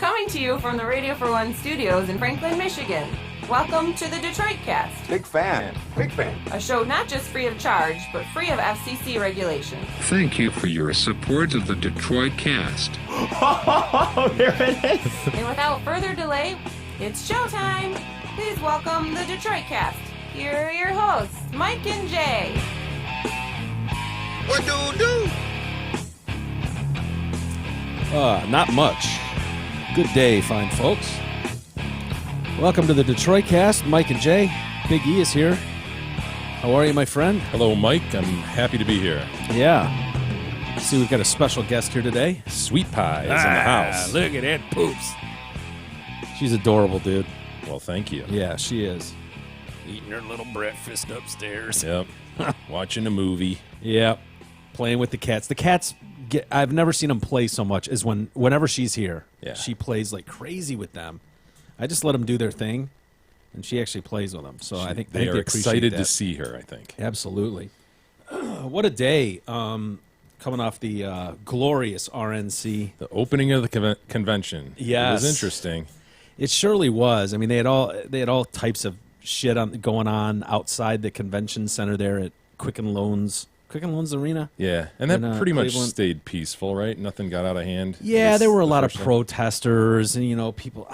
Coming to you from the Radio for One studios in Franklin, Michigan. Welcome to the Detroit Cast. Big fan. A show not just free of charge, but free of FCC regulation. Thank you for your support of the Detroit Cast. Oh, there it is. And without further delay, it's showtime. Please welcome the Detroit Cast. Here are your hosts, Mike and Jay. What do? Not much. Good day, fine folks. Welcome to the Detroit Cast. Mike and Jay. Big E is here. How are you, my friend? Hello, Mike. I'm happy to be here. Yeah. See, we've got a special guest here today. Sweet Pie is in the house. Look at that poops. She's adorable, dude. Well, thank you. Yeah, she is. Eating her little breakfast upstairs. Yep. Watching a movie. Yep. Playing with the cats. The cats, I've never seen them play so much as whenever she's here. Yeah. She plays like crazy with them. I just let them do their thing, and she actually plays with them. So I think they are appreciate excited that. to see her, I think. Absolutely. What a day. Coming off the glorious RNC. The opening of the convention. Yes. It was interesting. It surely was. I mean, they had all types of shit going on outside the convention center there at Quicken Loans Arena. Yeah. And that pretty much Cleveland. stayed peaceful, right? Nothing got out of hand. Yeah, there were a lot of pro. protesters and, people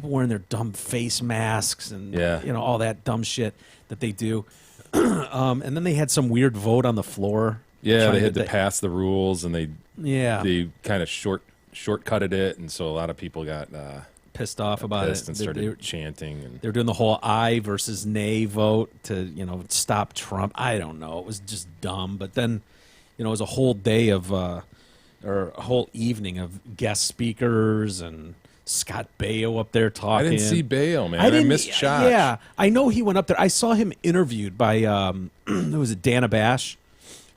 wearing their dumb face masks and, all that dumb shit that they do. And then they had some weird vote on the floor. Yeah, they had to pass the rules, and they kind of shortcutted it, and so a lot of people got pissed off about it and started chanting. And they were doing the whole aye versus nay vote to stop Trump. I don't know. It was just dumb. But then, it was a whole day of or a whole evening of guest speakers and Scott Baio up there talking. I didn't see Baio, man. I missed Josh. Yeah, I know he went up there. I saw him interviewed by it was Dana Bash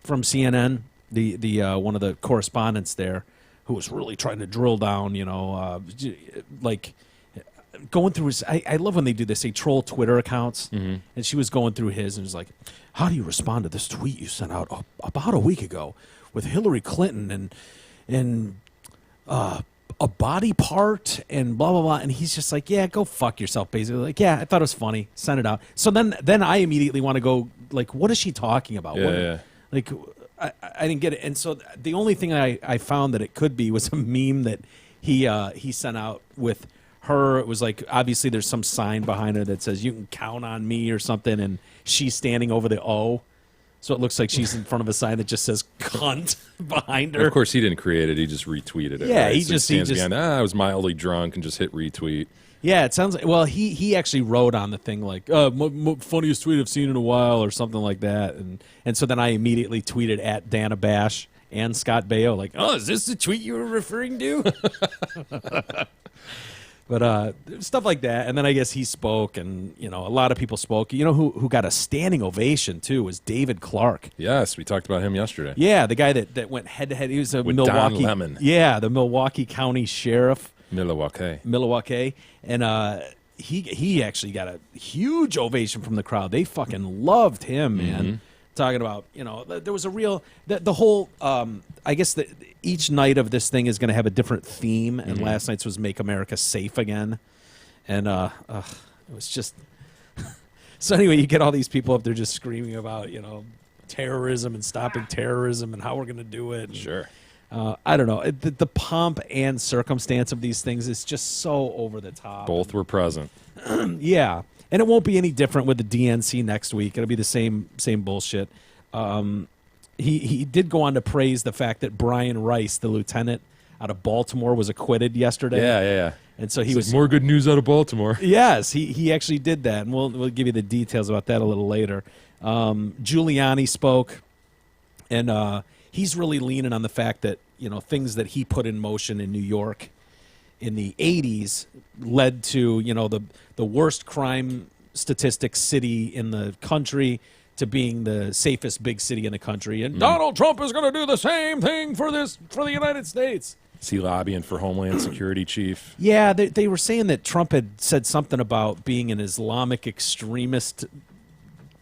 from CNN, the one of the correspondents there, who was really trying to drill down, like going through his. I love when they do this. They troll Twitter accounts, and she was going through his and was like, "How do you respond to this tweet you sent out about a week ago with Hillary Clinton and a body part and blah blah blah?" And he's just like, "Yeah, go fuck yourself." Basically, like, "Yeah, I thought it was funny. Send it out." So then I immediately want to go like, "What is she talking about?" Yeah. Like, I didn't get it. And so the only thing I found that it could be was a meme that he sent out with her. It was like, obviously there's some sign behind her that says, "You can count on me" or something. And she's standing over the O. So it looks like she's in front of a sign that just says "cunt" behind her. Of course, he didn't create it. He just retweeted it. Yeah, right? he So just stands behind, I was mildly drunk, and just hit retweet. Yeah, it sounds like, well, he actually wrote on the thing like, funniest tweet I've seen in a while or something like that. And so then I immediately tweeted at Dana Bash and Scott Baio like, "Oh, is this the tweet you were referring to?" But stuff like that. And then I guess he spoke, and, a lot of people spoke. Who got a standing ovation, too, was David Clark. Yes, we talked about him yesterday. Yeah, the guy that went head-to-head. He was a With Milwaukee. Don Lemon. Yeah, the Milwaukee County Sheriff. Milwaukee. And he actually got a huge ovation from the crowd. They fucking loved him, man. Talking about, there was a real the whole I guess each night of this thing is going to have a different theme, and last night's was "Make America Safe Again," and it was just so anyway, you get all these people up there just screaming about terrorism and stopping terrorism and how we're going to do it. And, Sure. I don't know. The pomp and circumstance of these things is just so over the top. Both were present. Yeah. And it won't be any different with the DNC next week. It'll be the same bullshit. He did go on to praise the fact that Brian Rice, the lieutenant out of Baltimore, was acquitted yesterday. Yeah. And so he was more good news out of Baltimore. Yes, he actually did that, and we'll give you the details about that a little later. Giuliani spoke, and he's really leaning on the fact that things that he put in motion in New York in the 80s led to the worst crime statistic city in the country to being the safest big city in the country, and Donald Trump is going to do the same thing for the United States. Is he lobbying for Homeland Security chief? Yeah, they were saying that Trump had said something about being an Islamic extremist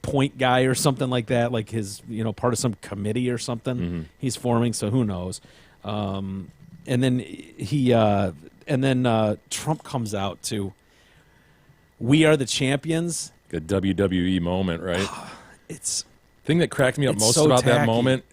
point guy or something like that, like his, part of some committee or something he's forming, so who knows. And then he Trump comes out to "We Are the Champions." A WWE moment, right? It's thing that cracked me up It's most so about tacky. that moment.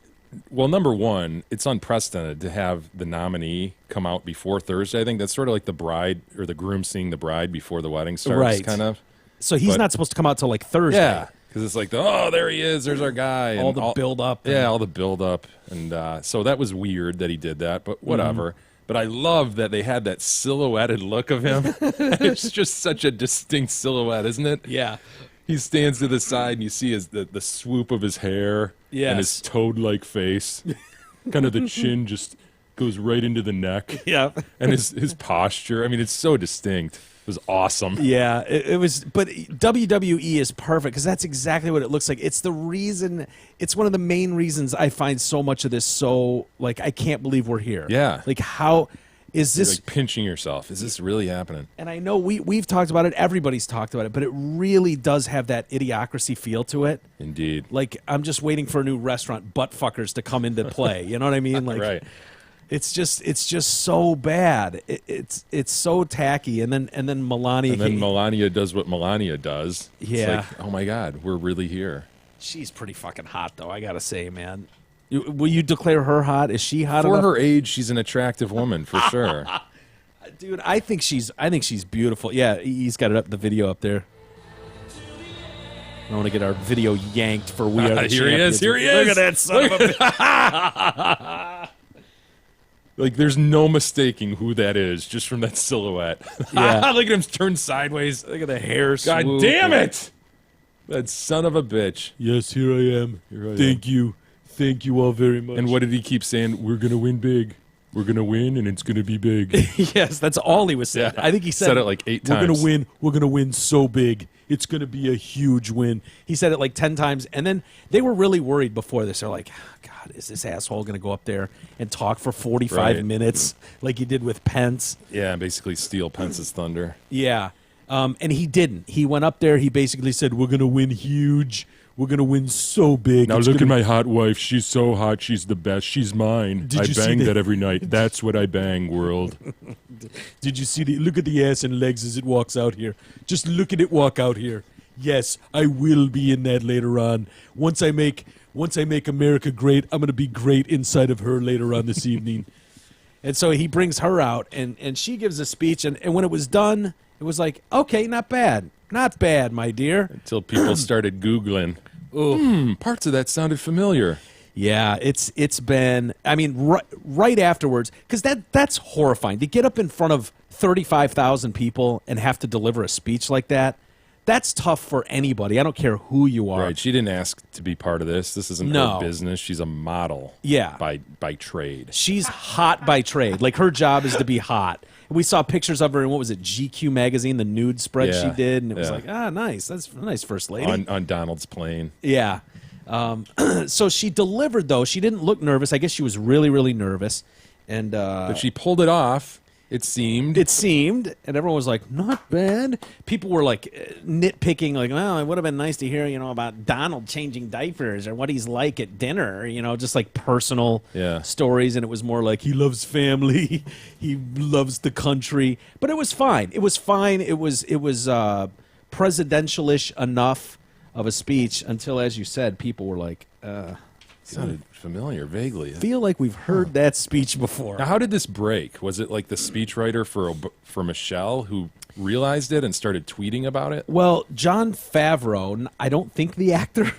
Well, number one, it's unprecedented to have the nominee come out before Thursday. I think that's sort of like the bride or the groom seeing the bride before the wedding starts, Right. kind of. so he's But- not supposed to come out till like Thursday. Yeah, because it's like, there he is. There's our guy. all and the build up. Yeah, all the build up, and so that was weird that he did that, but whatever. Mm-hmm. But I love that they had that silhouetted look of him. It's just such a distinct silhouette, isn't it? Yeah. He stands to the side, and you see the swoop of his hair and his Yes. toad-like face. Kind of the chin just goes right into the neck, Yeah. and his posture. I mean, it's so distinct. It was awesome. Yeah, it was, but WWE is perfect because that's exactly what it looks like. It's the reason, it's one of the main reasons I find so much of this so, like, I can't believe we're here. Yeah. Like, how is You're this, like pinching yourself. Is this really happening? and I know we've talked about it, everybody's talked about it, but it really does have that idiocracy feel to it. Indeed. Like, I'm just waiting for a new restaurant, butt fuckers, to come into play. You know what I mean? Like, Right. it's just so bad. It's so tacky, and then Melania. And then Melania does what Melania does. It's Yeah. like, oh my God, we're really here. She's pretty fucking hot, though. I gotta say, man. Will you declare her hot? Is she hot For enough? her age, she's an attractive woman for sure. Dude, I think she's beautiful. Yeah, he's got it up, the video up there. I want to get our video yanked for We Are the Here he Champions. is. Here he Look is. at that son of a bitch. Like, there's no mistaking who that is just from that silhouette. Yeah. Look at him turn sideways. Look at the hair. God swoop. damn it! That son of a bitch. Yes, here I am. Here I Thank you. Thank you all very much. And what did he keep saying? We're gonna win big. We're gonna win, and it's gonna be big. Yes, that's all he was saying. Yeah. I think he said it like 8 We're times. gonna win. We're gonna win so big. It's gonna be a huge win. He said it like 10 times, and then they were really worried before this. They're like, oh, God, is this asshole gonna go up there and talk for 45 Right. minutes like he did with Pence? Yeah, basically steal Pence's thunder. Yeah, and he didn't. He went up there. He basically said, "We're gonna win huge. We're gonna win so big." Now It's look at gonna my hot wife. She's so hot. She's the best. She's mine. Did I you see bang the- that every night. That's what I bang, world. Did you see look at the ass and legs as it walks out here? Just look at it walk out here. Yes, I will be in that later on. Once I make America great, I'm going to be great inside of her later on this evening. And so he brings her out, and she gives a speech, and when it was done, it was like, okay, not bad. Not bad, my dear. Until people started Googling. Parts of that sounded familiar. Yeah, it's been. I mean, right afterwards, because that's horrifying to get up in front of 35,000 people and have to deliver a speech like that. That's tough for anybody. I don't care who you are. Right. She didn't ask to be part of this. This isn't No. her business. She's a model. Yeah. By trade. She's hot by trade. Like, her job is to be hot. We saw pictures of her in, what was it, GQ magazine, the nude spread she Yeah, did, and it was yeah. like, nice. That's a nice first lady. On Donald's plane. Yeah. So she delivered, though. She didn't look nervous. I guess she was really, really nervous. And But she pulled it off, it seemed. it seemed, and everyone was like, not bad. People were like nitpicking, like, well, it would have been nice to hear, about Donald changing diapers or what he's like at dinner, just like personal Yeah. stories. And it was more like, he loves family, he loves the country. But it was fine. It was fine. It was presidential-ish enough of a speech until, as you said, people were like, Sounded familiar, vaguely. feel like we've heard that speech before. Now, how did this break? Was it like the speechwriter for Michelle who realized it and started tweeting about it? Well, Jon Favreau, I don't think the actor,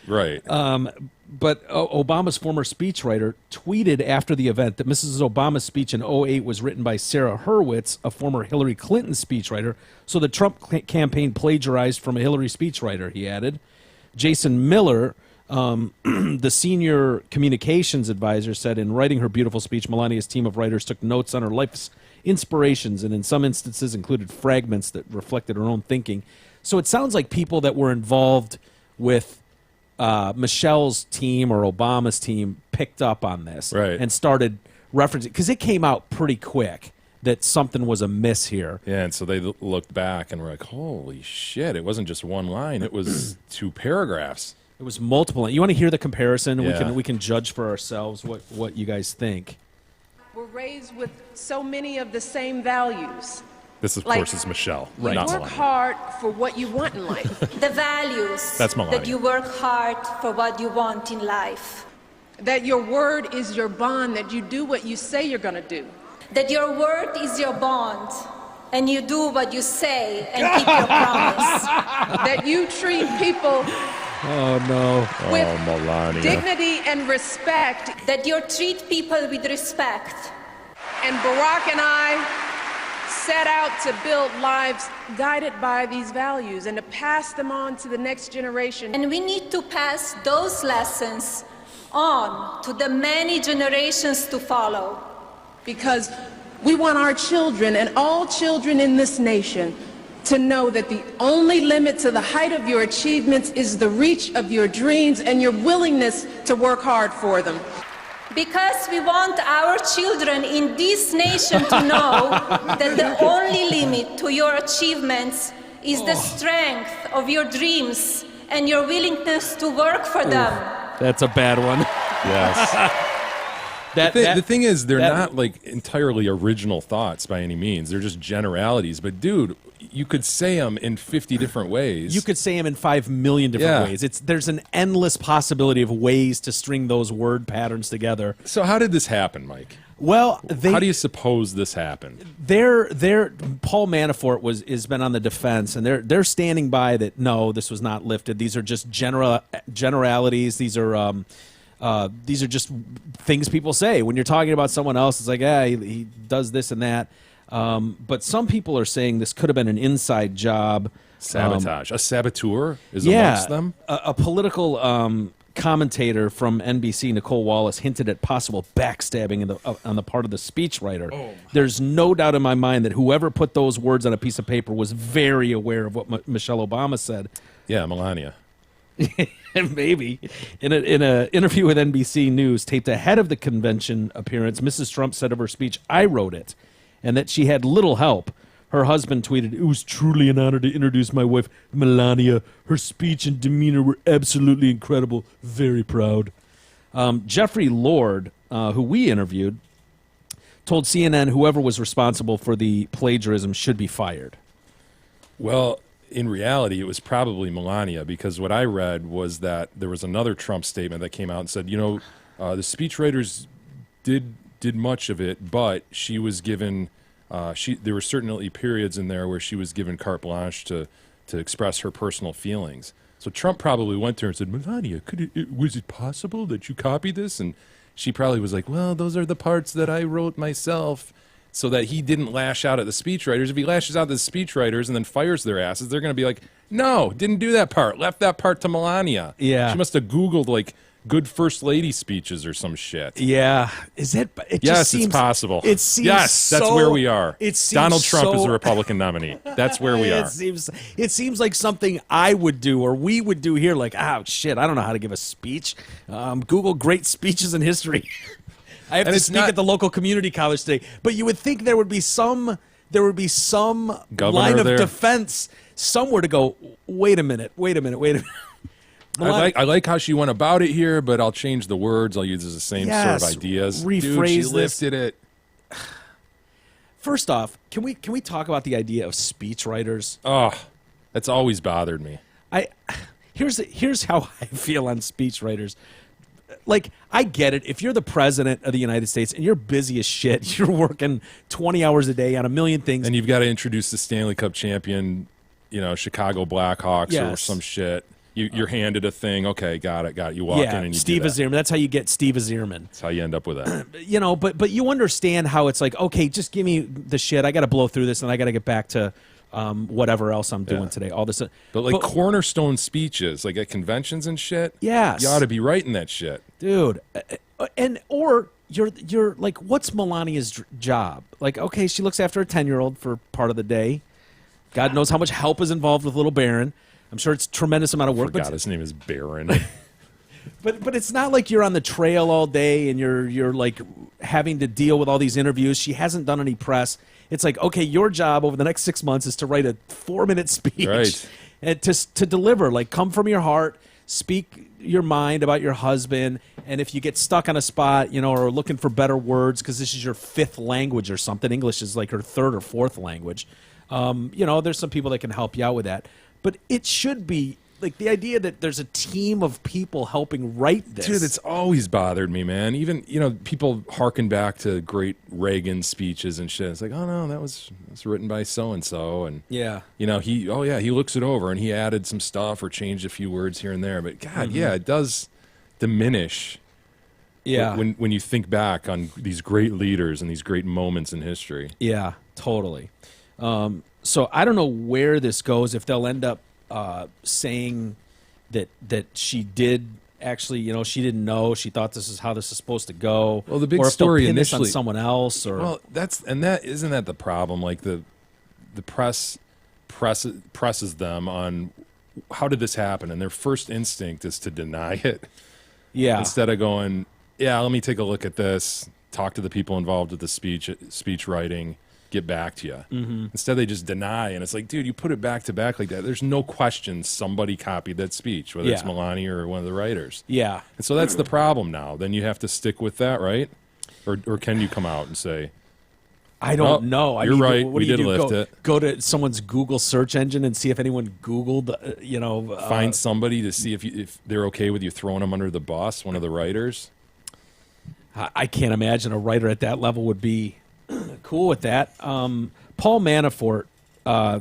Right. but Obama's former speechwriter tweeted after the event that Mrs. Obama's speech in 2008 was written by Sarah Hurwitz, a former Hillary Clinton speechwriter. So the Trump campaign plagiarized from a Hillary speechwriter, he added. Jason Miller, the senior communications advisor, said in writing her beautiful speech, Melania's team of writers took notes on her life's inspirations and in some instances included fragments that reflected her own thinking. So it sounds like people that were involved with Michelle's team or Obama's team picked up on this Right. and started referencing, because it came out pretty quick that something was amiss here. Yeah, and so they looked back and were like, holy shit, it wasn't just one line, it was 2 paragraphs. It was multiple. You want to hear the comparison? Yeah. We can judge for ourselves what you guys think. We're raised with so many of the same values. This, of Like, course, is Michelle, You not work Melania. hard for what you want in life. The values That's Melania. that you work hard for what you want in life. That your word is your bond, that you do what you say you're going to do. That your word is your bond, and you do what you say and keep your promise. That you treat people Oh no. with Melania. dignity and respect. That you treat people with respect. And Barack and I set out to build lives guided by these values and to pass them on to the next generation. And we need to pass those lessons on to the many generations to follow. Because we want our children and all children in this nation to know that the only limit to the height of your achievements is the reach of your dreams and your willingness to work hard for them. Because we want our children in this nation to know that the only limit to your achievements is the strength of your dreams and your willingness to work for them. That's a bad one. Yes. The thing is, they're that- not like entirely original thoughts by any means. They're just generalities. But dude, you could say them in 50 different ways. You could say them in 5 million different Yeah. ways. There's an endless possibility of ways to string those word patterns together. So how did this happen, Mike? Well, How do you suppose this happened? Paul Manafort has been on the defense, and they're standing by that. No, this was not lifted. These are just generalities. These are just things people say when you're talking about someone else. It's like, he does this and that. But some people are saying this could have been an inside job. Sabotage. A saboteur is amongst them? A political commentator from NBC, Nicole Wallace, hinted at possible backstabbing on the part of the speechwriter. There's no doubt in my mind that whoever put those words on a piece of paper was very aware of what Michelle Obama said. Yeah, Melania. Maybe. In an interview with NBC News taped ahead of the convention appearance, Mrs. Trump said of her speech, "I wrote it," and that she had little help. Her husband tweeted, "It was truly an honor to introduce my wife, Melania. Her speech and demeanor were absolutely incredible. Very proud." Jeffrey Lord, who we interviewed, told CNN whoever was responsible for the plagiarism should be fired. Well, in reality, it was probably Melania, because what I read was that there was another Trump statement that came out and said, the speechwriters did much of it, but she was given there were certainly periods in there where she was given carte blanche to express her personal feelings. So Trump probably went to her and said, "Melania, was it possible that you copied this?" And she probably was like, "Well, those are the parts that I wrote myself." So that he didn't lash out at the speechwriters. If he lashes out at the speechwriters and then fires their asses, they're going to be like, "No, didn't do that part. Left that part to Melania." Yeah. She must have Googled like good first lady speeches or some shit. Yeah, is it? It Yes, just seems, it's possible. It seems yes, that's so- where we are. It seems Donald Trump is so- the Republican nominee. That's where we are. It seems like something I would do or we would do here. Like, shit, I don't know how to give a speech. Google great speeches in history. I have And to it's speak not- at the local community college today. But you would think there would be some Governor line of there. defense somewhere to go. Wait a minute. I like how she went about it here, but I'll change the words. I'll use the same sort Yes, of ideas. rephrase Dude, she this. lifted it. First off, can we talk about the idea of speechwriters? Oh, that's always bothered me. Here's how I feel on speechwriters. Like, I get it. If you're the president of the United States and you're busy as shit, you're working 20 hours a day on a million things. And you've got to introduce the Stanley Cup champion, Chicago Blackhawks or Yes. some shit. You're handed a thing. Okay, got it. You walk in and you Steve do that. Azirman. That's how you get Steve Azirman. That's how you end up with that. But you understand how it's like, okay, just give me the shit. I got to blow through this and I got to get back to whatever else I'm doing today. All this. But cornerstone speeches, like at conventions and shit. Yes. You ought to be writing that shit. Dude, or you're like, what's Melania's job? Like, okay, she looks after a 10-year-old for part of the day. God knows how much help is involved with little Baron. I'm sure it's a tremendous amount of work. Forgot his name is Baron. But it's not like you're on the trail all day and you're like having to deal with all these interviews. She hasn't done any press. It's like, okay, your job over the next 6 months is to write a 4-minute speech Right. and to deliver. Like, come from your heart. speak your mind about your husband, and if you get stuck on a spot, or looking for better words because this is your fifth language or something, English is like her third or fourth language. There's some people that can help you out with that, but it should be like the idea that there's a team of people helping write this. Dude, it's always bothered me, man. Even, people harken back to great Reagan speeches and shit. It's like, oh no, that was written by so-and-so. And, yeah. He looks it over and he added some stuff or changed a few words here and there. But God, yeah, it does diminish. Yeah. When you think back on these great leaders and these great moments in history. Yeah, totally. So I don't know where this goes, if they'll end up saying that she did actually, she didn't know, she thought this is how this is supposed to go. Well, the big or if story they'll pin this initially on someone else, or well, isn't that the problem? Like the press presses them on how did this happen, and their first instinct is to deny it. Yeah. Instead of going, yeah, let me take a look at this, talk to the people involved with the speech writing, get back to you. Mm-hmm. Instead, they just deny, and it's like, dude, you put it back to back like that. There's no question somebody copied that speech, whether it's Melania or one of the writers. Yeah. And so that's the problem now. Then you have to stick with that, right? Or can you come out and say, I don't know. You're right. What We do you did do? lift it. Go to someone's Google search engine and see if anyone Googled, find somebody to see if they're okay with you throwing them under the bus, one of the writers? I can't imagine a writer at that level would be cool with that. Paul Manafort,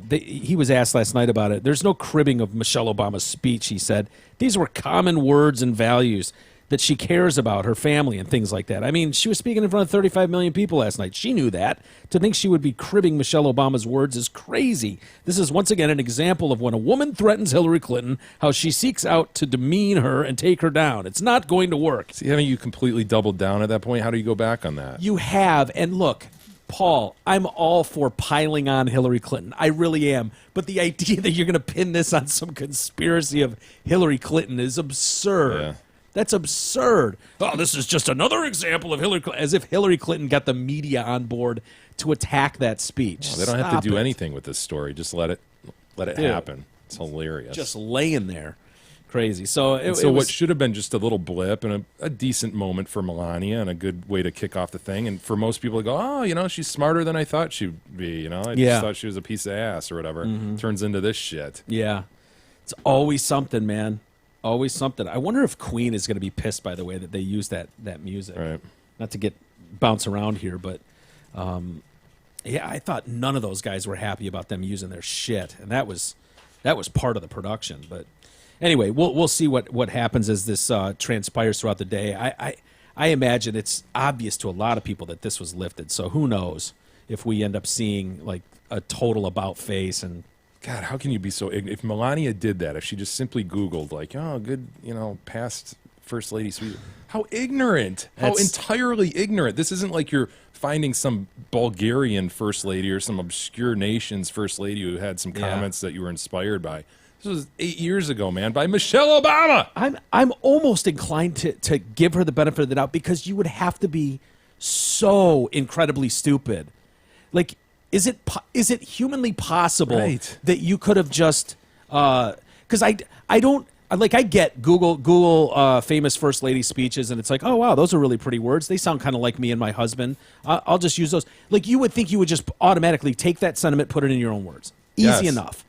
he was asked last night about it. There's no cribbing of Michelle Obama's speech, he said. These were common words and values that she cares about, her family and things like that. I mean, she was speaking in front of 35 million people last night. She knew that. To think she would be cribbing Michelle Obama's words is crazy. This is once again an example of when a woman threatens Hillary Clinton, how she seeks out to demean her and take her down. It's not going to work. See, haven't you completely doubled down at that point? How do you go back on that? You have, and look, Paul, I'm all for piling on Hillary Clinton. I really am. But the idea that you're going to pin this on some conspiracy of Hillary Clinton is absurd. Yeah. That's absurd. Oh, this is just another example of Hillary Clinton. As if Hillary Clinton got the media on board to attack that speech. They don't have Stop to do it. anything with this story. Just let it Dude. happen. It's hilarious. Just laying there. Crazy. So it so was, what should have been just a little blip and a decent moment for Melania and a good way to kick off the thing. And for most people to go, oh, she's smarter than I thought she'd be. I just thought she was a piece of ass or whatever. Turns into this shit. Yeah. It's always something, man. Always something. I wonder if Queen is going to be pissed by the way that they use that music. Right. Not to bounce around here, but I thought none of those guys were happy about them using their shit, and that was part of the production. But anyway, we'll see what happens as this transpires throughout the day. I imagine it's obvious to a lot of people that this was lifted. So who knows if we end up seeing like a total about face and. God, how can you be so ignorant? If Melania did that, if she just simply Googled, like, oh, good, past First Lady Sweet. How ignorant. How entirely ignorant. This isn't like you're finding some Bulgarian First Lady or some obscure nation's First Lady who had some comments that you were inspired by. This was 8 years ago, man, by Michelle Obama. I'm almost inclined to give her the benefit of the doubt because you would have to be so incredibly stupid. Like, is it humanly possible that you could have just because I don't like I get Google famous First Lady speeches and it's like, oh wow, those are really pretty words, they sound kind of like me and my husband, I'll just use those. Like, you would think you would just automatically take that sentiment, put it in your own words. Easy enough.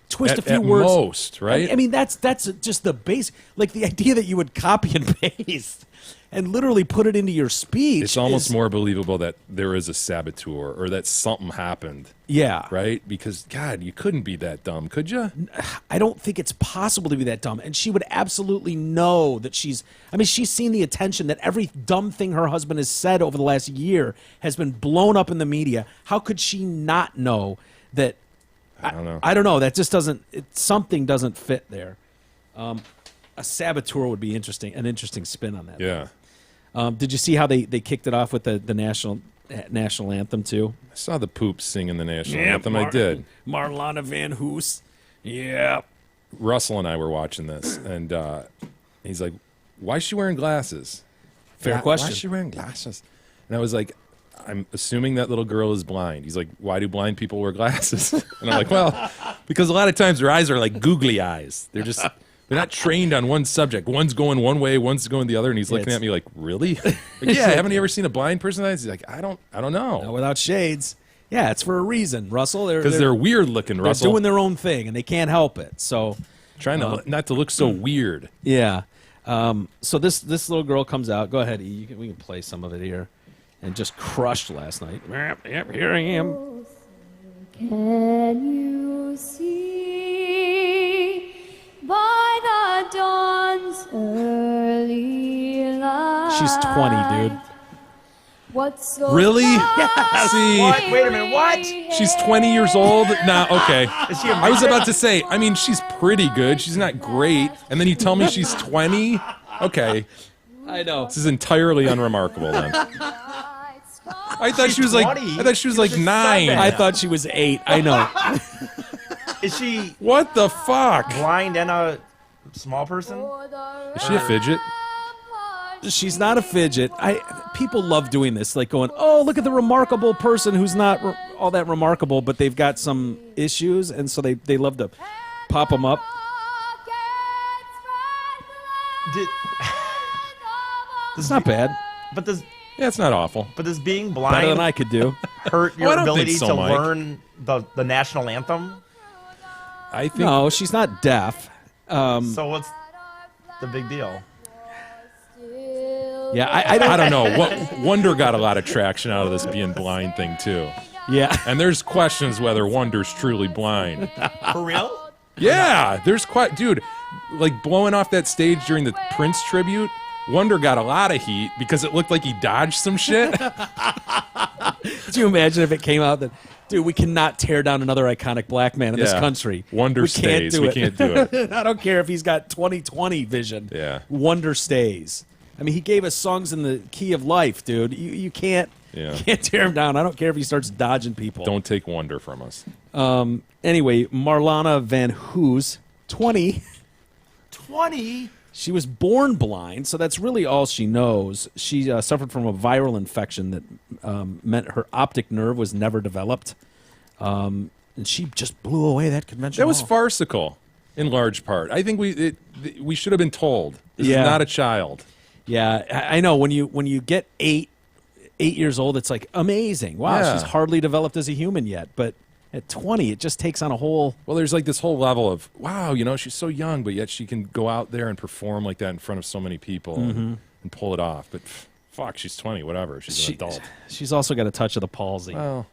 Twist a few words most, right? I mean, that's just the base. Like, the idea that you would copy and paste and literally put it into your speech. It's almost more believable that there is a saboteur or that something happened. Yeah. Right? Because, God, you couldn't be that dumb, could you? I don't think it's possible to be that dumb. And she would absolutely know that she's seen the attention that every dumb thing her husband has said over the last year has been blown up in the media. How could she not know that? I don't know. I don't know. That just something doesn't fit there. A saboteur would be interesting, an interesting spin on that. Yeah. Did you see how they kicked it off with the national anthem too? I saw the poops singing the national anthem. I did. Marlana Van Hoos. Yeah. Russell and I were watching this, and he's like, "Why is she wearing glasses?" Fair question. Why is she wearing glasses? And I was like, I'm assuming that little girl is blind. He's like, why do blind people wear glasses? And I'm like, well, because a lot of times their eyes are like googly eyes. They're just They're not trained on one subject. One's going one way, one's going the other, and he's looking It's- at me like, "Really? Like, yeah, haven't you ever seen a blind person?" He's like, "I don't Not know." without shades. Yeah, it's for a reason, Russell. Because they're weird looking, they're Russell. doing their own thing, and they can't help it. So, Trying to not to look so weird. yeah. So this little girl comes out. Go ahead, E. We can play some of it here. And just crushed last night. Yep, here I am. Can you see by the dawn's early light? She's 20, dude. What's so Really? See, What? Wait a minute, what? she's 20 years old now. Okay, Is she a I was midget? about to say. I mean, she's pretty good. She's not great, and then you tell me she's 20. Okay, I know. this is entirely unremarkable. Then I thought she was like. 20? I thought she was like She's 9. 7. I thought she was 8. I know. Is she What the fuck? blind and a small person? Is she a fidget? She's not a fidget. People love doing this, like going, "Oh, look at the remarkable person who's not all that remarkable, but they've got some issues," and so they love to pop them up. Did, It's not bad. but does Yeah, it's not awful. being Better than blind I could do. hurt Oh, I your don't think ability so, to Mike. learn the national anthem? I think No, she's not deaf. So what's the big deal? Yeah, I don't. I don't know. Wonder got a lot of traction out of this being blind thing too. Yeah, And there's questions whether Wonder's truly blind. For real? Yeah, there's quite, dude, like blowing off that stage during the Prince tribute. Wonder got a lot of heat because it looked like he dodged some shit. could you imagine if it came out that, dude, we cannot tear down another iconic black man in this Yeah. country. Wonder we can't stays. do We it. can't do it. I don't care if he's got 20/20 vision. Yeah. Wonder stays. I mean, he gave us songs in the key of life, dude. You can't. Yeah. You can't tear him down. I don't care if he starts dodging people. Don't take Wonder from us. Anyway, Marlana Van Hoos, 20. 20? She was born blind, so that's really all she knows. She suffered from a viral infection that meant her optic nerve was never developed. And she just blew away that convention. That was hall. farcical in large part. I think we should have been told. This Yeah. is not a child. Yeah, I know. When you get 8 years old, it's like amazing. Wow, Yeah. she's hardly developed as a human yet. But at 20, it just takes on a whole. Well, there's like this whole level of, wow, she's so young, but yet she can go out there and perform like that in front of so many people and pull it off. But fuck, she's 20, whatever. She's an adult. She's also got a touch of the palsy. Well,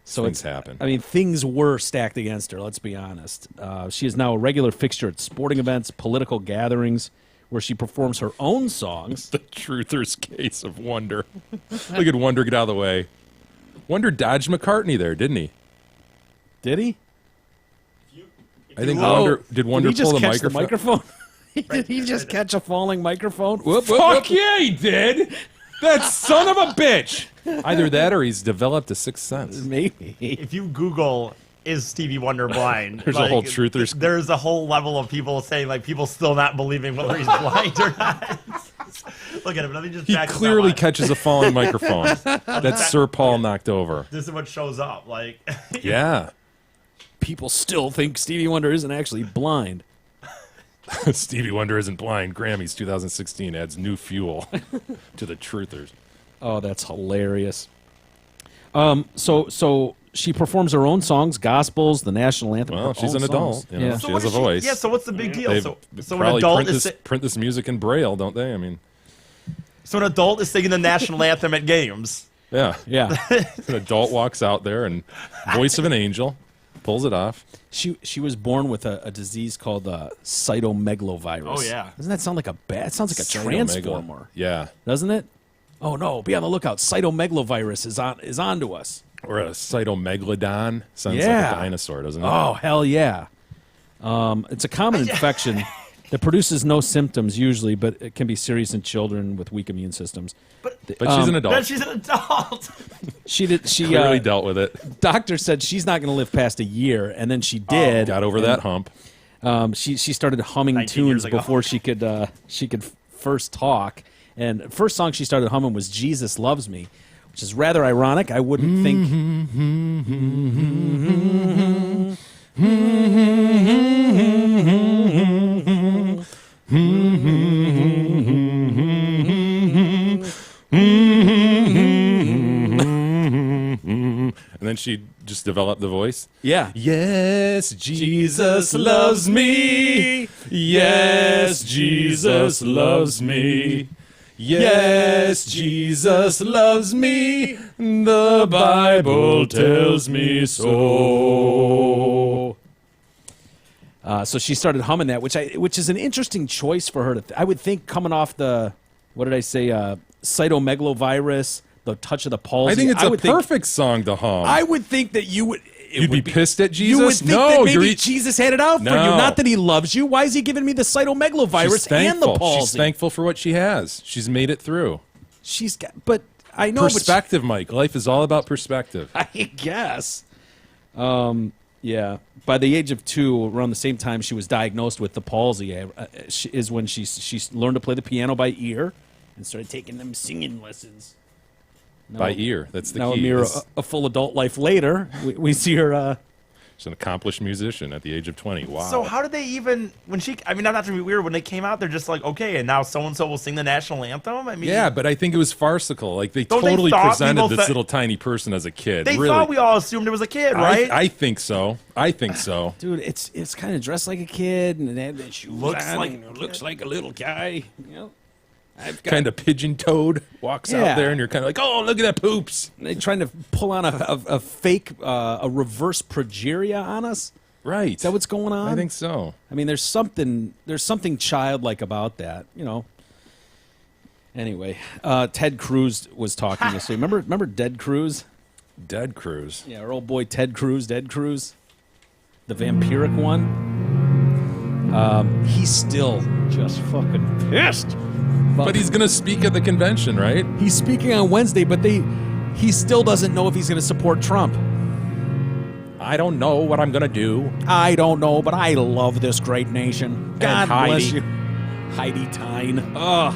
So things it's happen. I mean, things were stacked against her. Let's be honest. She is now a regular fixture at sporting events, political gatherings, where she performs her own songs. The truther's case of Wonder. Look at Wonder get out of the way. Wonder dodged McCartney there, didn't he? Did he? I think Oh, Wonder did Wonder he just pull the catch microphone. Did he just catch a falling microphone? Whoop, Fuck yeah, he did. That son of a bitch. Either that or he's developed a sixth sense. Maybe. If you Google is Stevie Wonder blind, There's a whole truthers- There's a whole level of people saying like people still not believing whether he's blind or not. Look at him. Let me just. He back this clearly up. catches a falling microphone that Sir Paul knocked over. This is what shows up. Like, Yeah. People still think Stevie Wonder isn't actually blind. Stevie Wonder isn't blind. Grammys 2016 adds new fuel to the truthers. Oh, that's hilarious. So she performs her own songs, gospels, the national anthem. Well, her she's own an adult. songs. You know, Yeah. she what has a is voice. Yeah. So what's the big deal? They So an probably adult print this music in Braille, don't they? I mean, so an adult is singing the national anthem at games. yeah. Yeah. An adult walks out there and voice of an angel pulls it off. She was born with a disease called cytomegalovirus. Oh, yeah. Doesn't that sound like a bad? It sounds like a Cytomegalo. transformer, Yeah. doesn't it? Oh no! Be on the lookout. Cytomegalovirus is onto us. Or a cytomegalodon. Sounds like Yeah. a dinosaur, doesn't it? Oh hell yeah! It's a common infection that produces no symptoms usually, but it can be serious in children with weak immune systems. But she's an adult. But she's an adult. She Clearly dealt with it. Doctor said she's not going to live past a year, and then she did. Got over that hump. She started humming 19 years tunes ago. before she could first talk. And the first song she started humming was "Jesus Loves Me," which is rather ironic. I wouldn't think. then she just developed the voice. Yeah. Yes, Jesus loves me. Yes, Jesus loves me. Yes, Jesus loves me. The Bible tells me so. So she started humming that, which is an interesting choice for her. I would think coming off the, what did I say, cytomegalovirus, the touch of the palsy. I think it's a perfect song to hum. I would think that you would. You'd be pissed at Jesus? You would think No, that maybe you're- Jesus had it out for you. No. Not that he loves you. Why is he giving me the cytomegalovirus She's and the thankful. palsy? She's thankful for what she has. She's made it through. She's got, but I know. Perspective, Mike. Life is all about perspective. But I guess. Yeah. By the age of 2, around the same time she was diagnosed with the palsy, is when she learned to play the piano by ear and started taking them singing lessons. By ear. That's the Now key. a mere It's- a full adult life later, we see her. She's an accomplished musician at the age of 20. Wow. So how did they even when she? I mean, I'm not trying to be weird. When they came out, they're just like, okay, and now so and so will sing the national anthem. I mean, Yeah, but I think it was farcical. Like they Don't they totally thought presented people this said- little tiny person as a kid. they really. thought we all assumed it was a kid, right? I think so. I think so. Dude, it's kind of dressed like a kid, and they have the shoes Looks on, like- and it looks like a little guy. You know, I've got, Kind of pigeon-toed walks Yeah. out there, and you're kind of like, oh, look at that poops. They're trying to pull on a fake, a reverse progeria on us. Right. Is that what's going on? I think so. I mean, there's something childlike about that, you know. Anyway, Ted Cruz was talking yesterday. Remember Dead Cruz? Dead Cruz. Yeah, our old boy Ted Cruz, Dead Cruz, the vampiric one. He's still just fucking pissed. But he's going to speak at the convention, right? He's speaking on Wednesday, but he still doesn't know if he's going to support Trump. I don't know what I'm going to do. I don't know, but I love this great nation. God bless Heidi. you. Heidi Tyne. Ugh.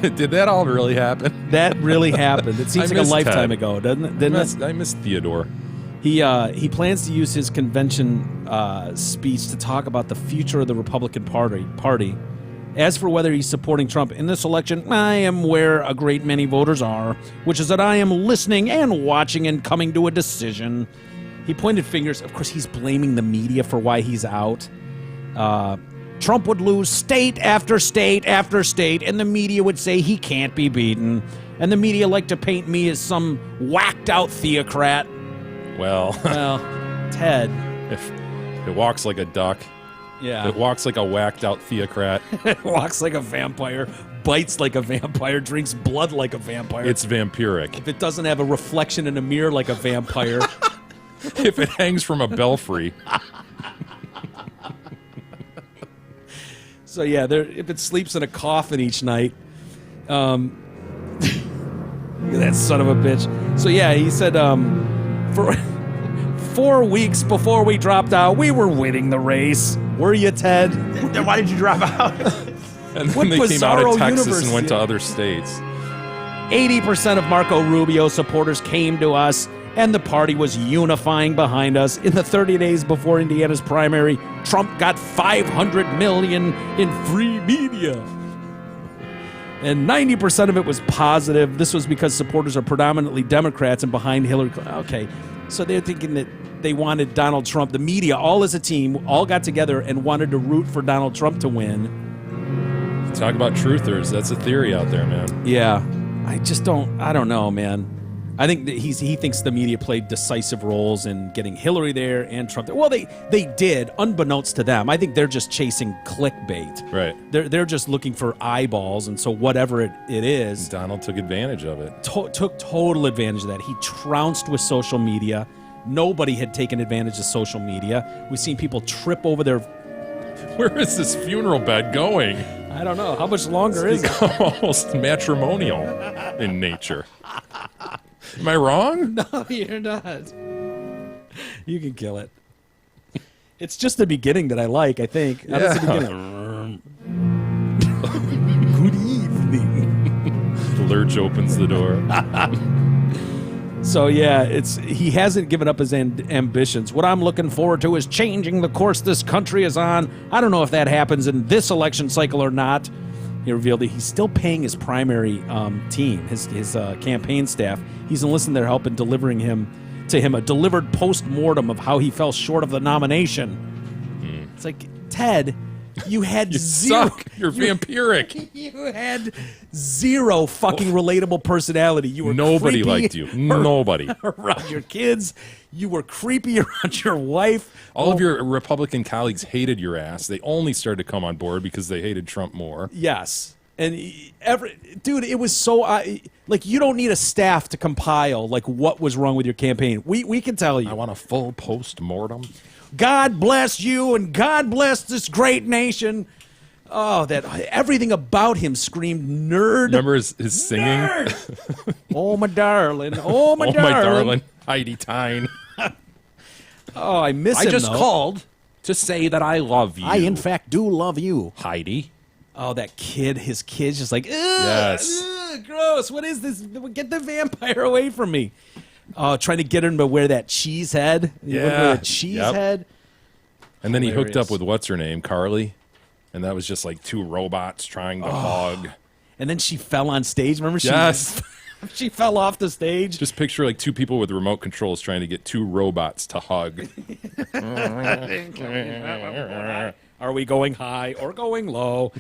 Did that all really happen? That really happened. It seems I like a miss lifetime Ted. ago, doesn't it? Didn't it? I miss Theodore. He plans to use his convention speech to talk about the future of the Republican Party. As for whether he's supporting Trump in this election, I am where a great many voters are, which is that I am listening and watching and coming to a decision. He pointed fingers. Of course, he's blaming the media for why he's out. Trump would lose state after state after state, and the media would say he can't be beaten. And the media like to paint me as some whacked-out theocrat. Well, Well, Ted. if it walks like a duck, Yeah. it walks like a whacked-out theocrat, Walks like a vampire, bites like a vampire, drinks blood like a vampire. it's vampiric. If it doesn't have a reflection in a mirror like a vampire. If it hangs from a belfry, So yeah, if it sleeps in a coffin each night, that son of a bitch. So yeah, he said for 4 weeks before we dropped out, we were winning the race. Were you, Ted? Then why did you drop out? and What then they came out of bizarro Texas universe, and went to yeah. other states. 80% of Marco Rubio supporters came to us, and the party was unifying behind us. In the 30 days before Indiana's primary, Trump got $500 million in free media. And 90% of it was positive. This was because supporters are predominantly Democrats and behind Hillary Clinton. Okay, so they're thinking that they wanted Donald Trump. The media, all as a team, all got together and wanted to root for Donald Trump to win. Talk about truthers. That's a theory out there, man. Yeah, I don't know, man. I think that he thinks the media played decisive roles in getting Hillary there and Trump there. Well, they did, unbeknownst to them. I think they're just chasing clickbait. Right. They're just looking for eyeballs, and so whatever it is, Donald took advantage of it. took total advantage of that. He trounced with social media. Nobody had taken advantage of social media. We've seen people trip over their... Where is this funeral bed going? I don't know. How much longer is it? It's become almost matrimonial in nature. Am I wrong? No, you're not. You can kill it. It's just the beginning that I like, I think. How does the Yeah. beginning? Good evening. Lurch opens the door. So yeah, he hasn't given up his ambitions. What I'm looking forward to is changing the course this country is on. I don't know if that happens in this election cycle or not. He revealed that he's still paying his primary team, his campaign staff. He's enlisting their help in delivering him to him a delivered post-mortem of how he fell short of the nomination. It's like, Ted, you had You zero. suck. You're vampiric. You had zero fucking relatable personality. You were Nobody creepy liked you. Nobody. around your kids. You were creepy around your wife. All of your Republican colleagues hated your ass. They only started to come on board because they hated Trump more. Yes. And dude, it was so like you don't need a staff to compile like what was wrong with your campaign. We can tell you. I want a full post-mortem. God bless you and God bless this great nation. Oh, that everything about him screamed nerd. Remember his singing? Nerd. Oh my darling. Oh my Oh, darling. my darling. Heidi Tyne. Oh, I miss him. though. called to say that I love you. I in fact do love you. Heidi. Oh, that kid, his kid's just like, ugh, Yes. ugh, gross. What is this? Get the vampire away from me. Oh, trying to get him to wear that cheese head. He wouldn't wear Yeah. a cheese Yep. head. And then he hooked Hilarious. up with what's her name, Carly, and that was just like two robots trying to hug. And then she fell on stage. Remember? Yes. She fell off the stage. Just picture like two people with remote controls trying to get two robots to hug. Are we going high or going low?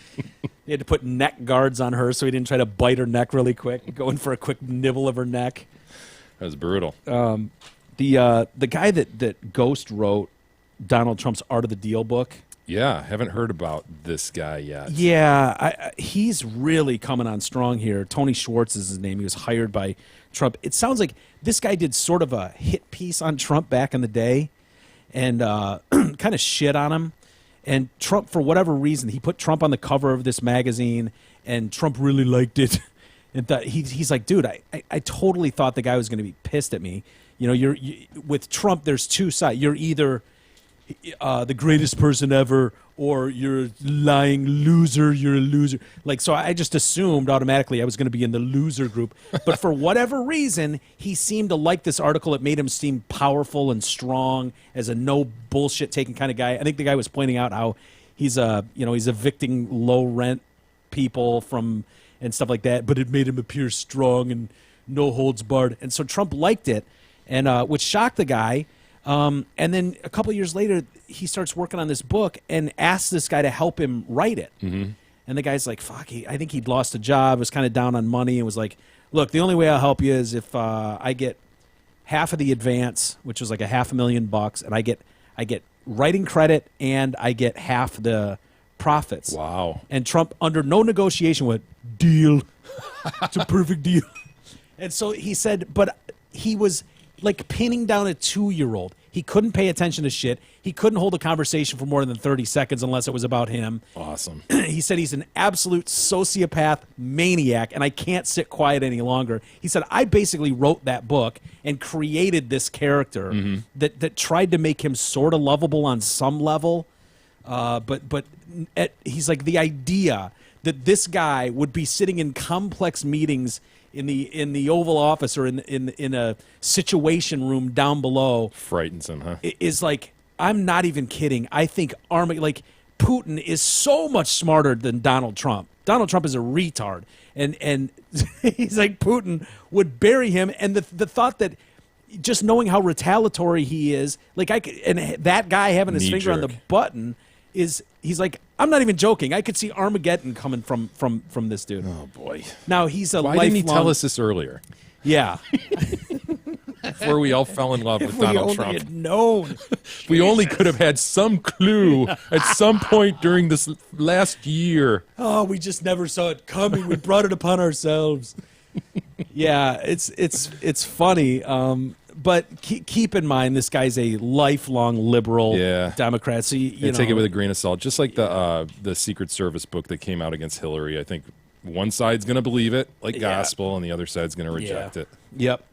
He had to put neck guards on her so he didn't try to bite her neck really quick, going for a quick nibble of her neck. That was brutal. The guy that Ghost wrote Donald Trump's Art of the Deal book. Yeah, haven't heard about this guy yet. Yeah, he's really coming on strong here. Tony Schwartz is his name. He was hired by Trump. It sounds like this guy did sort of a hit piece on Trump back in the day and kind of shit on him. And Trump, for whatever reason, he put Trump on the cover of this magazine, and Trump really liked it. And he's like, dude, I totally thought the guy was going to be pissed at me. You know, with Trump, there's two sides. You're either the greatest person ever, or you're a lying loser. You're a loser. Like, so I just assumed automatically I was going to be in the loser group. But for whatever reason, he seemed to like this article. It made him seem powerful and strong as a no bullshit taking kind of guy. I think the guy was pointing out how he's evicting low rent people from and stuff like that. But it made him appear strong and no holds barred. And so Trump liked it, and which shocked the guy. And then a couple of years later, he starts working on this book and asks this guy to help him write it. Mm-hmm. And the guy's like, fuck, I think he'd lost a job, was kind of down on money, and was like, look, the only way I'll help you is if I get half of the advance, which was like $500,000, and I get writing credit and I get half the profits. Wow. And Trump, under no negotiation, went, deal. It's a perfect deal. And so he said, but he was like pinning down a 2-year-old. He couldn't pay attention to shit. He couldn't hold a conversation for more than 30 seconds unless it was about him. Awesome. He said he's an absolute sociopath maniac, and I can't sit quiet any longer. He said, I basically wrote that book and created this character that tried to make him sort of lovable on some level. But he's like, the idea that this guy would be sitting in complex meetings in the Oval Office or in a situation room down below Frightens him, huh? is like, I'm not even kidding. I think Putin is so much smarter than Donald Trump. Donald Trump is a retard, and he's like, Putin would bury him. And the thought that just knowing how retaliatory he is, like and that guy having his finger on the button he's like, I'm not even joking. I could see Armageddon coming from this dude. Oh boy. Now he's a Why didn't he tell us this earlier? Yeah. Before we all fell in love with Donald we Trump. only had known. We only could have had some clue at some point during this last year. Oh, we just never saw it coming. We brought it upon ourselves. Yeah, it's funny. But keep in mind, this guy's a lifelong liberal Democrat. So you take it with a grain of salt. Just like the Secret Service book that came out against Hillary. I think one side's going to believe it like gospel, and the other side's going to reject it. Yep.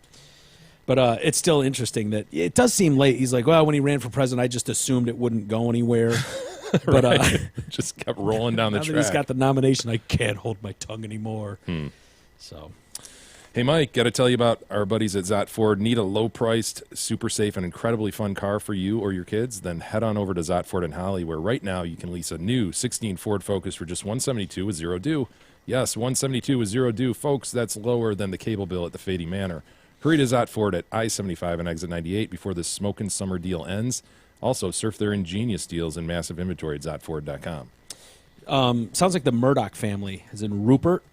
But it's still interesting that it does seem late. He's like, well, when he ran for president, I just assumed it wouldn't go anywhere. But just kept rolling down the now track. that he's got the nomination, I can't hold my tongue anymore. So. Hey, Mike, got to tell you about our buddies at Zott Ford. Need a low-priced, super safe, and incredibly fun car for you or your kids? Then head on over to Zott Ford in Holly, where right now you can lease a new 16 Ford Focus for just $172 with zero due. Yes, $172 with zero due. Folks, that's lower than the cable bill at the Fady Manor. Hurry to Zott Ford at I-75 and exit 98 before the smoking summer deal ends. Also, surf their ingenious deals and massive inventory at ZottFord.com. Sounds like the Murdoch family, as in Rupert,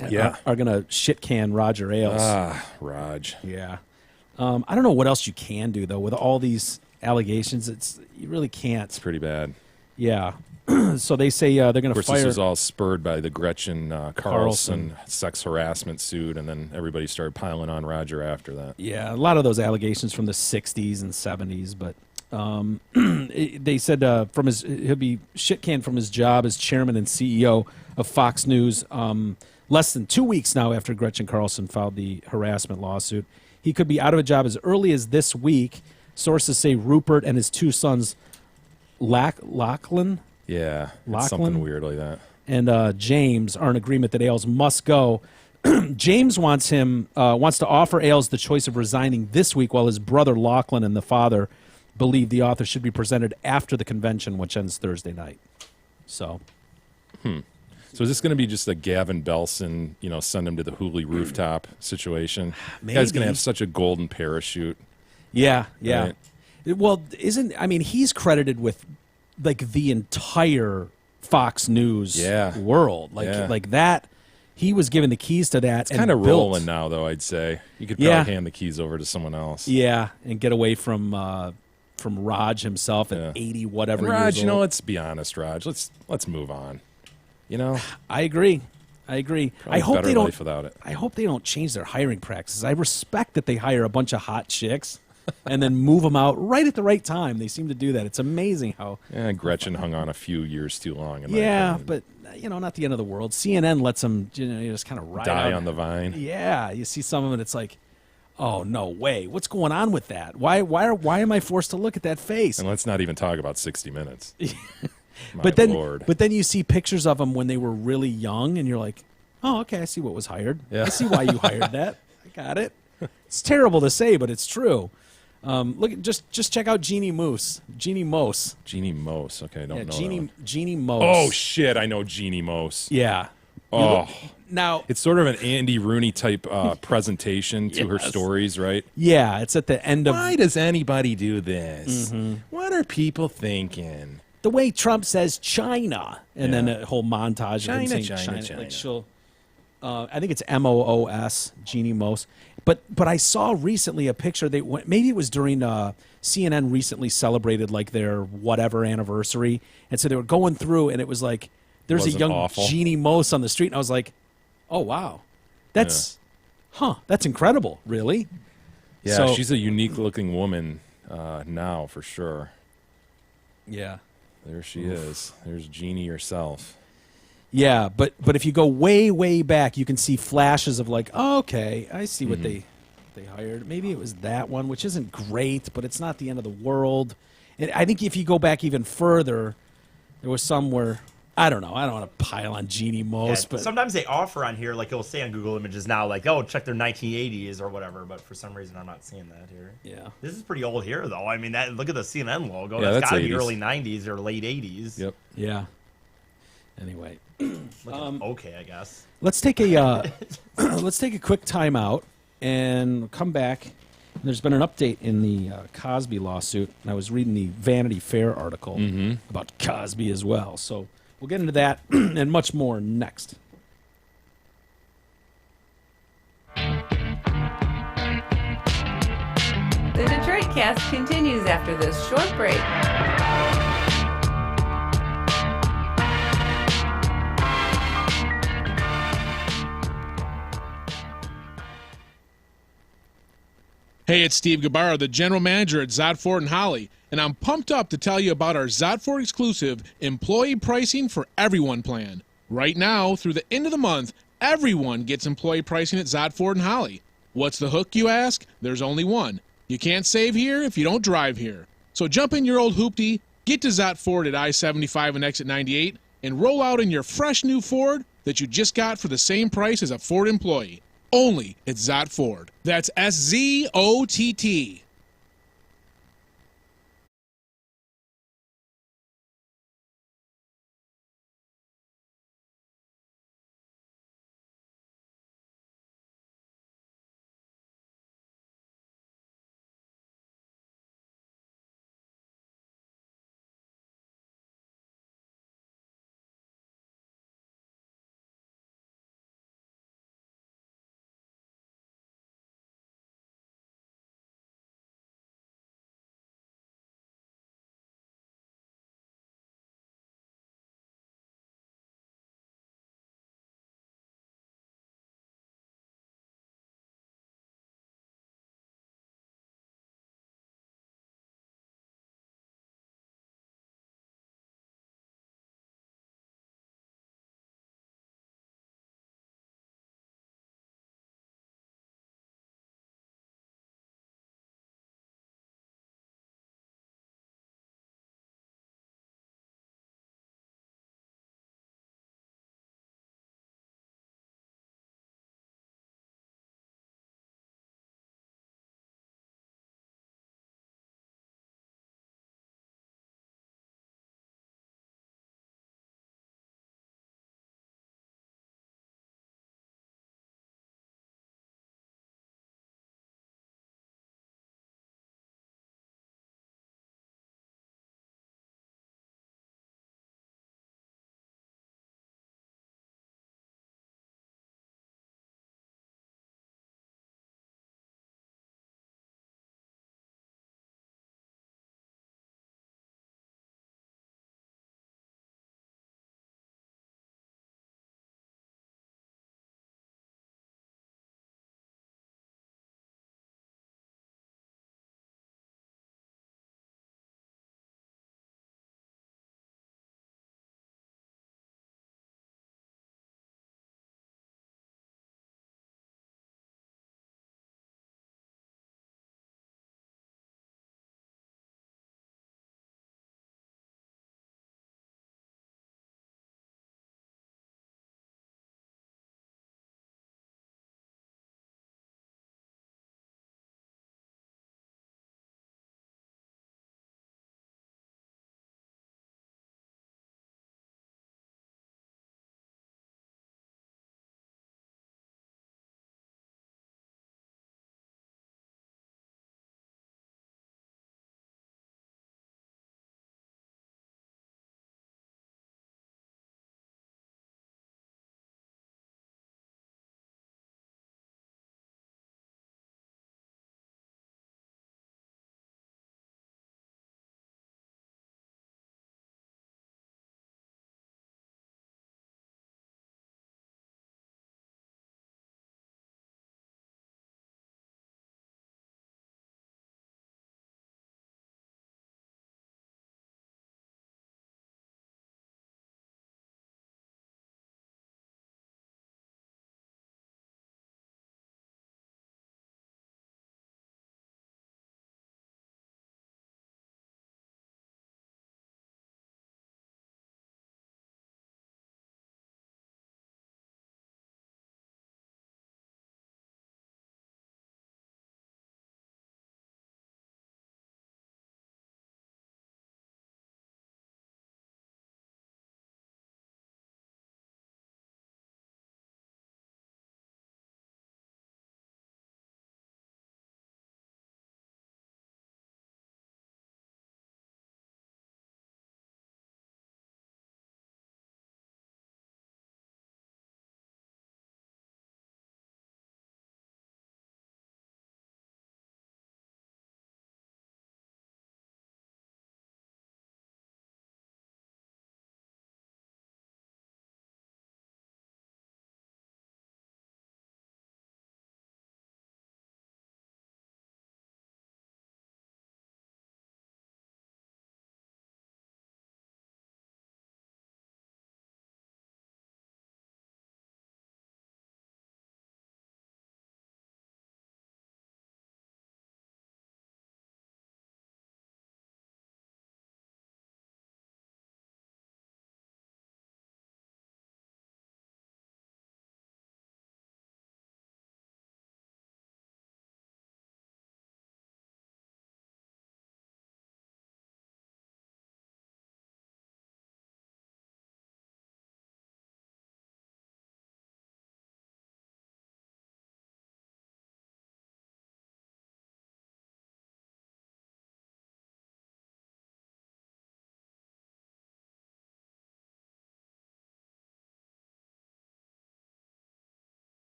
are going to shit can Roger Ailes. Raj. Yeah. I don't know what else you can do, though, with all these allegations. You really can't. It's pretty bad. Yeah. So they say they're going to Of course, fire. this was all spurred by the Gretchen Carlson sex harassment suit, and then everybody started piling on Roger after that. Yeah, a lot of those allegations from the 60s and 70s, but they said he'll be shit canned from his job as chairman and CEO of Fox News less than 2 weeks now after Gretchen Carlson filed the harassment lawsuit. He could be out of a job as early as this week. Sources say Rupert and his two sons, Lachlan Yeah, it's something weird like that. and James, are in agreement that Ailes must go. James wants to offer Ailes the choice of resigning this week, while his brother Lachlan and the father believe the author should be presented after the convention, which ends Thursday night. So, So is this going to be just a Gavin Belson, send him to the Hooley rooftop situation? The guy's going Maybe. to have such a golden parachute. yeah. Right. Well, he's credited with like the entire Fox News world, like that. He was given the keys to that. It's kind of rolling now, though, I'd say. You could probably hand the keys over to someone else. Yeah, and get away from Raj himself at 80 whatever And Raj, years old. let's be honest, Raj. Let's move on. I agree. I hope better they don't. life without it. I hope they don't change their hiring practices. I respect that they hire a bunch of hot chicks and then move them out right at the right time. They seem to do that. It's amazing how. Yeah, Gretchen hung on a few years too long. In my Yeah, opinion. but not the end of the world. CNN lets them just kind of ride Die out. on the vine. Yeah, you see some of it. It's like, oh no way! What's going on with that? Why am I forced to look at that face? And let's not even talk about 60 Minutes. My But then, Lord. but then you see pictures of them when they were really young, and you're like, oh, okay, I see what was hired. Yeah. I see why you hired that. I got it. It's terrible to say, but it's true. Look, just check out Jeannie Moose. Jeannie Mose. Okay, I don't know. Jeannie Mose. Oh shit! I know Jeannie Mose. yeah. Oh, Now, it's sort of an Andy Rooney type presentation to her Yes. stories, right? yeah, it's at the end of Why does anybody do this? Mm-hmm. What are people thinking? the way Trump says China, and then a whole montage of him saying China. Like she'll, I think it's Moos, Jeannie Mose. But I saw recently a picture. Maybe it was during CNN recently celebrated like their whatever anniversary, and so they were going through, and it was like there's a Wasn't young awful. Jeannie Mose on the street, and I was like, oh wow, that's incredible, really. Yeah, So- she's a unique looking woman now for sure. Yeah. There she is. There's Jeannie herself. Yeah, but if you go way back, you can see flashes of like, oh, okay, I see what they hired. Maybe it was that one, which isn't great, but it's not the end of the world. And I think if you go back even further, there was some where I don't know. I don't want to pile on Jeannie Mose, but sometimes they offer on here, like it'll say on Google Images now, like, oh, check their 1980s or whatever. But for some reason, I'm not seeing that here. yeah. This is pretty old here, though. I mean, look at the CNN logo. Yeah, That's that's got to be 80s. early 90s or late 80s. Yep. Yeah. Anyway, Okay, I guess. let's take a quick time out and come back. There's been an update in the Cosby lawsuit, and I was reading the Vanity Fair article about Cosby as well. So we'll get into that and much more next. The Detroit Cast continues after this short break. Hey, it's Steve Gabarra, the general manager at Zott Ford and Holly, and I'm pumped up to tell you about our Zott Ford exclusive employee pricing for everyone plan. Right now, through the end of the month, everyone gets employee pricing at Zott Ford and Holly. What's the hook, you ask? There's only one. You can't save here if you don't drive here. So jump in your old hoopty, get to Zott Ford at I-75 and exit 98, and roll out in your fresh new Ford that you just got for the same price as a Ford employee. Only at Zott Ford. That's SZOTT.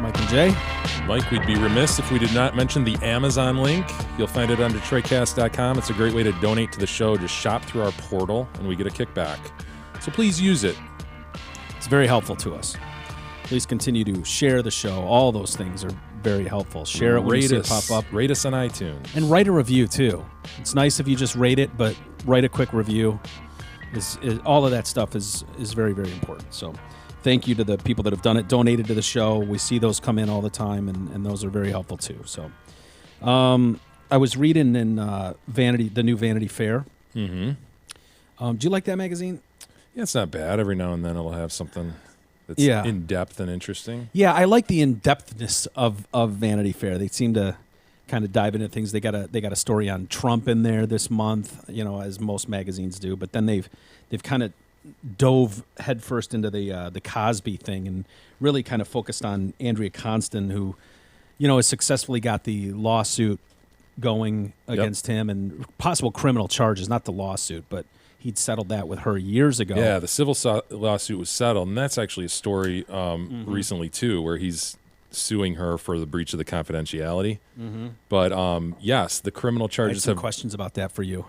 Mike and Jay. Mike, we'd be remiss if we did not mention the Amazon link. You'll find it on DetroitCast.com. It's a great way to donate to the show. Just shop through our portal, and we get a kickback. So please use it. It's very helpful to us. Please continue to share the show. All those things are very helpful. Share it when you see it pop up. Rate us on iTunes. And write a review, too. It's nice if you just rate it, but write a quick review. All of that stuff is very, very important. So thank you to the people that have done it, donated to the show. We see those come in all the time, and those are very helpful, too. So I was reading in the new Vanity Fair. Mm-hmm. Do you like that magazine? Yeah, it's not bad. Every now and then it'll have something that's in-depth and interesting. Yeah, I like the in-depthness of Vanity Fair. They seem to kind of dive into things. They got a story on Trump in there this month, as most magazines do. But then they've kind of dove headfirst into the Cosby thing and really kind of focused on Andrea Constand, who, has successfully got the lawsuit going against him and possible criminal charges, not the lawsuit, but he'd settled that with her years ago. Yeah, the civil lawsuit was settled, and that's actually a story recently, too, where he's suing her for the breach of the confidentiality. Mm-hmm. But, yes, the criminal charges I have some questions about that for you.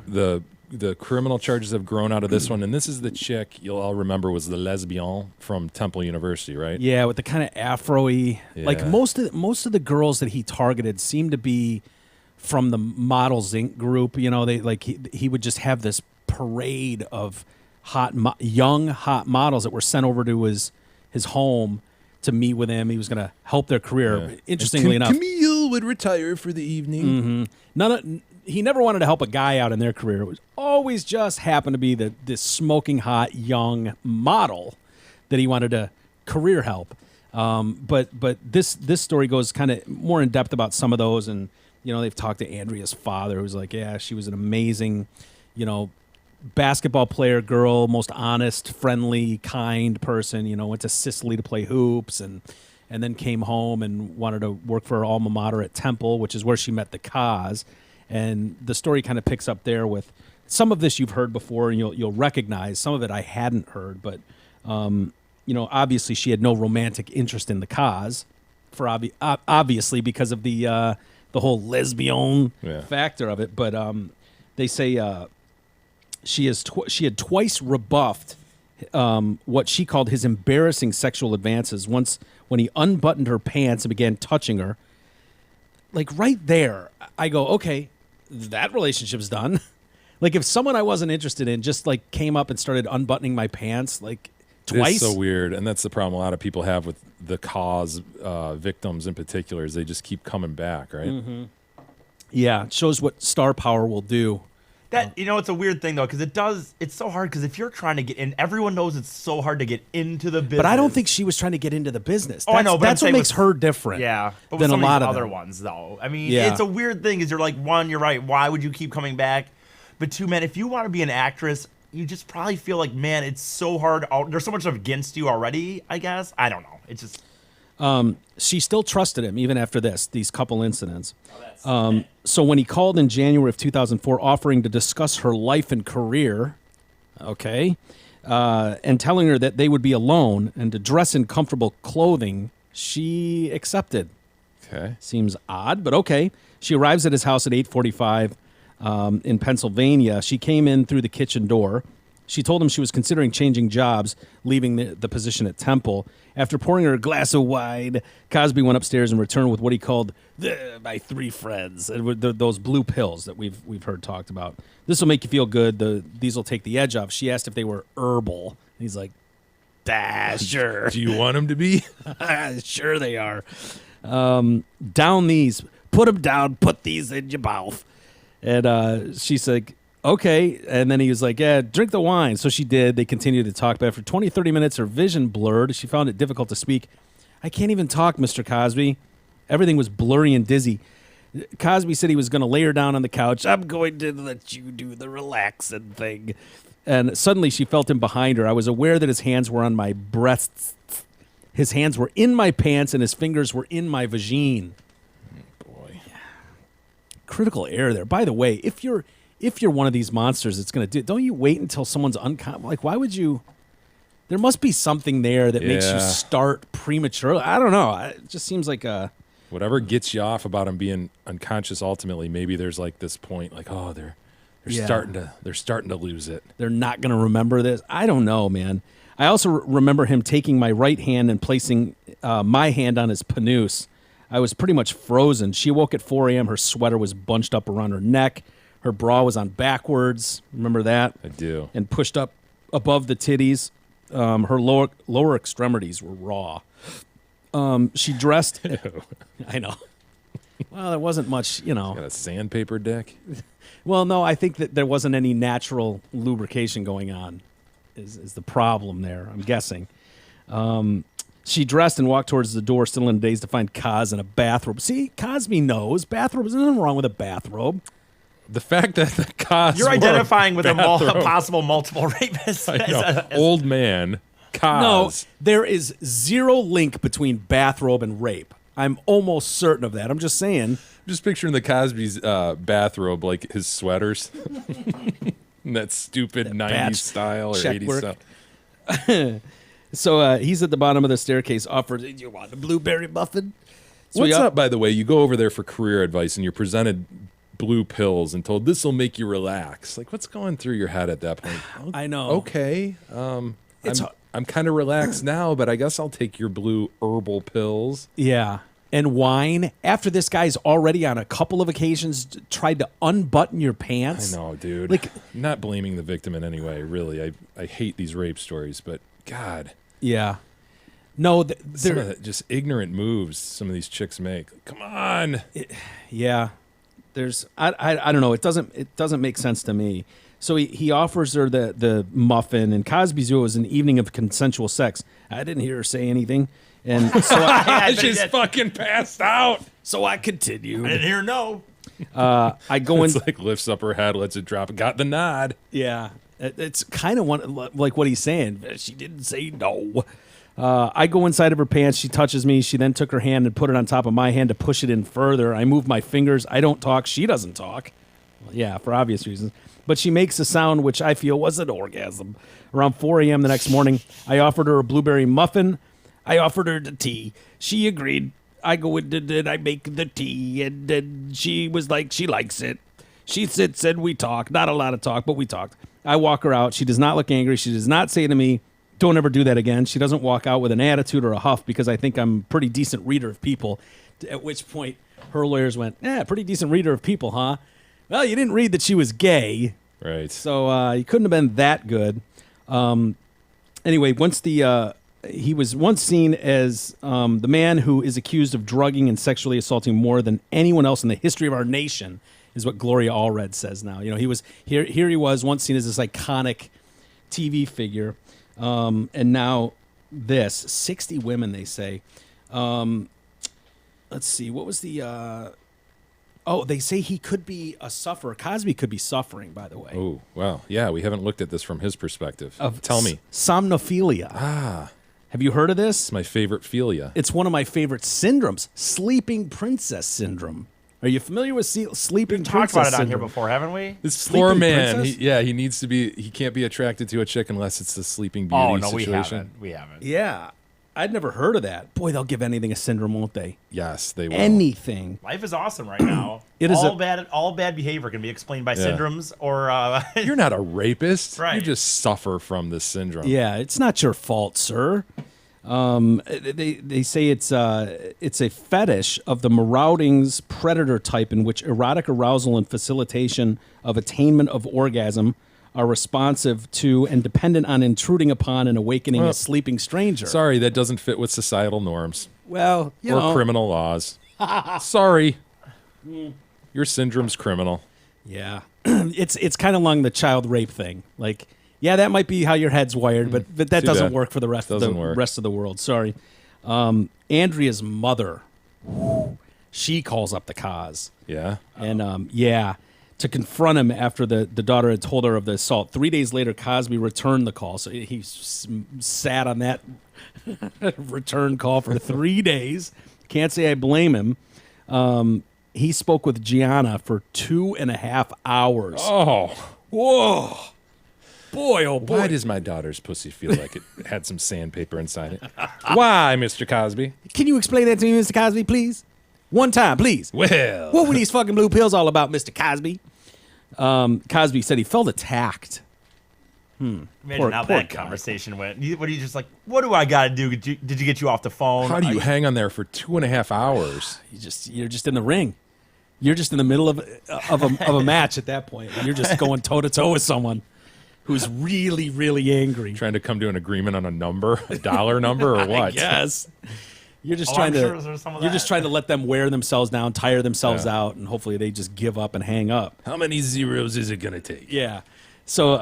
The criminal charges have grown out of this one, and this is the chick you'll all remember was the lesbian from Temple University, right? Yeah, with the kind of afro-y. Yeah. Like, most of the girls that he targeted seemed to be from the Models Inc. group. He would just have this parade of young hot models that were sent over to his home to meet with him. He was going to help their career. Yeah. Interestingly enough, Camille would retire for the evening. Mm-hmm. He never wanted to help a guy out in their career. It was always just happened to be this smoking hot young model that he wanted to career help. But this story goes kind of more in depth about some of those, and they've talked to Andrea's father, who's like, yeah, she was an amazing, basketball player girl, most honest, friendly, kind person, went to Sicily to play hoops and then came home and wanted to work for her alma mater at Temple, which is where she met the Cos. And the story kind of picks up there with some of this you've heard before and you'll recognize. Some of it I hadn't heard, but obviously she had no romantic interest in the Cos for obviously because of the whole lesbian factor of it. But they say she had twice rebuffed what she called his embarrassing sexual advances. Once when he unbuttoned her pants and began touching her. Like right there, I go, okay, that relationship's done. Like if someone I wasn't interested in just like came up and started unbuttoning my pants like twice. It's so weird, and that's the problem a lot of people have with the Cos victims in particular is they just keep coming back, right? Mm-hmm. Yeah, it shows what star power will do. That it's a weird thing though, because it's so hard. Because if you're trying to get in, everyone knows it's so hard to get into the business. But I don't think she was trying to get into the business. I know, but that's what makes her different. Yeah, but than with a lot of other them. ones though. I mean, it's a weird thing. Is you're like, one, you're right. Why would you keep coming back? But two, man, if you want to be an actress, you just probably feel like, man, it's so hard. There's so much against you already. I guess I don't know. It's just. She still trusted him even after these couple incidents. So when he called in January of 2004 offering to discuss her life and career, and telling her that they would be alone and to dress in comfortable clothing, she accepted. Okay. Seems odd, but okay. She arrives at his house at 8:45 in Pennsylvania. She came in through the kitchen door. She told him she was considering changing jobs, leaving the position at Temple. After pouring her a glass of wine, Cosby went upstairs and returned with what he called my 3 friends, those blue pills that we've heard talked about. This will make you feel good. These will take the edge off. She asked if they were herbal. He's like, sure. Do you want them to be? Sure they are. Down these. Put them down. Put these in your mouth. And she's like, okay. And then he was like, yeah, drink the wine. So she did. They continued to talk. But after 20, 30 minutes, her vision blurred. She found it difficult to speak. I can't even talk, Mr. Cosby. Everything was blurry and dizzy. Cosby said he was going to lay her down on the couch. I'm going to let you do the relaxing thing. And suddenly she felt him behind her. I was aware that his hands were on my breasts. His hands were in my pants and his fingers were in my vagine. Boy. Critical error there. By the way, if you're one of these monsters that's going to do it, don't you wait until someone's unconscious? Like, why would you? There must be something there that makes you Yeah. start prematurely. I don't know. It just seems like Whatever gets you off about him being unconscious ultimately, maybe there's like this point like, oh, they're Yeah. starting to lose it. they're not going to remember this. I don't know, man. I also remember him taking my right hand and placing my hand on his pannoose. I was pretty much frozen. She woke at 4 a.m. Her sweater was bunched up around her neck. Her bra was on backwards. Remember that? I do. And pushed up above the titties. Her lower extremities were raw. She dressed. I know. Well, there wasn't much, Got a sandpaper dick. Well, no, I think that there wasn't any natural lubrication going on. Is the problem there? I'm guessing. She dressed and walked towards the door, still in a daze, to find Kaz in a bathrobe. See, Cosby knows bathrobe. There's nothing wrong with a bathrobe. The fact that the Kaz You're wore identifying with a bathrobe. possible multiple rapist. I know. Old man Kaz. No, there is zero link between bathrobe and rape. I'm almost certain of that. I'm just saying. I'm just picturing the Cosby's bathrobe, like his sweaters. That stupid 90s patch style or check 80s work. style. So he's at the bottom of the staircase, offered, "Do you want a blueberry muffin?" So What's he up, by the way? You go over there for career advice and you're presented blue pills and told this will make you relax. Like, what's going through your head at that point? I know. Okay. I'm kind of relaxed now, but I guess I'll take your blue herbal pills. Yeah. And wine. After this guy's already on a couple of occasions tried to unbutton your pants. I know, dude. Like- I'm not blaming the victim in any way, really. I hate these rape stories, but God. Yeah. No, Some of they're, the just ignorant moves some of these chicks make. Come on. yeah. There's I don't know. It doesn't make sense to me. So he offers her the muffin, and Cosby's view was an evening of consensual sex. I didn't hear her say anything, and so I just fucking passed out. so I I continued. didn't hear no. I go in. It's like lifts up her head, lets it drop. Got the nod. Yeah, it's kind of like what he's saying. She didn't say no. I go inside of her pants. She touches me. She then took her hand and put it on top of my hand to push it in further. I move my fingers. I don't talk. She doesn't talk. Well, yeah, for obvious reasons. But she makes a sound which I feel was an orgasm. Around 4 a.m. the next morning, I offered her a blueberry muffin. I offered her the tea. She agreed. I go in, and I make the tea, and she was like, she likes it. She sits and we talk. Not a lot of talk, but we talked. I walk her out. She does not look angry. She does not say to me, "Don't ever do that again." She doesn't walk out with an attitude or a huff because I think I'm a pretty decent reader of people. At which point, her lawyers went, pretty decent reader of people, huh? Well, you didn't read that she was gay, Right. so you couldn't have been that good. Anyway, he was once seen as the man who is accused of drugging and sexually assaulting more than anyone else in the history of our nation, is what Gloria Allred says now. He was here he was once seen as this iconic TV figure, and now this 60 women, they say. Let's see, what was the they say he could be a sufferer. Cosby could be suffering, by the way. Oh, wow. Yeah, we haven't looked at this from his perspective. Tell me. Somnophilia. Have you heard of this? It's my favorite philia. It's one of my favorite syndromes. Sleeping princess syndrome. Are you familiar with sleeping We've talked princess about it on here syndrome? before, haven't we? This Sleeping poor man. princess? He needs to be. He can't be attracted to a chick unless it's the Sleeping Beauty Oh no, we situation. haven't. We haven't. Yeah. I'd never heard of that. Boy, they'll give anything a syndrome, won't they? Yes, they will. Anything. Life is awesome right now. It is all bad behavior can be explained by Yeah. syndromes or. You're not a rapist. Right. You just suffer from this syndrome. Yeah, it's not your fault, sir. They say it's a fetish of the marauding's predator type in which erotic arousal and facilitation of attainment of orgasm are responsive to and dependent on intruding upon and awakening a sleeping stranger. Sorry, that doesn't fit with societal norms Well, or criminal laws. Sorry. Your syndrome's criminal. Yeah, it's kind of along the child rape thing. Like, yeah, that might be how your head's wired, but that Too doesn't bad. work for the rest Doesn't of the work. rest of the world. Sorry. Andrea's mother, she calls up the cause. Yeah. And to confront him after the daughter had told her of the assault. 3 days later, Cosby returned the call. So he sat on that return call for 3 days. Can't say I blame him. He spoke with Gianna for 2.5 hours. Oh. Whoa. boy, oh boy. Why does my daughter's pussy feel like it had some sandpaper inside it? Why, Mr. Cosby? Can you explain that to me, Mr. Cosby, please? One time, please. Well, What were these fucking blue pills all about, Mr. Cosby? Cosby said he felt attacked. Imagine Poor how that guy. conversation went. What are you just like? What do I got to do? Did you get you off the phone? how do you hang on there for 2.5 hours? You're just in the ring. You're just in the middle of a match at that point. You're just going toe to toe with someone who's really, really angry. Trying to come to an agreement on a number, a dollar number, or what? Yes. You're just Oh, trying I'm to. sure there's some of You're that. just trying to let them wear themselves down, tire themselves Yeah. out, and hopefully they just give up and hang up. How many zeros is it going to take? Yeah. So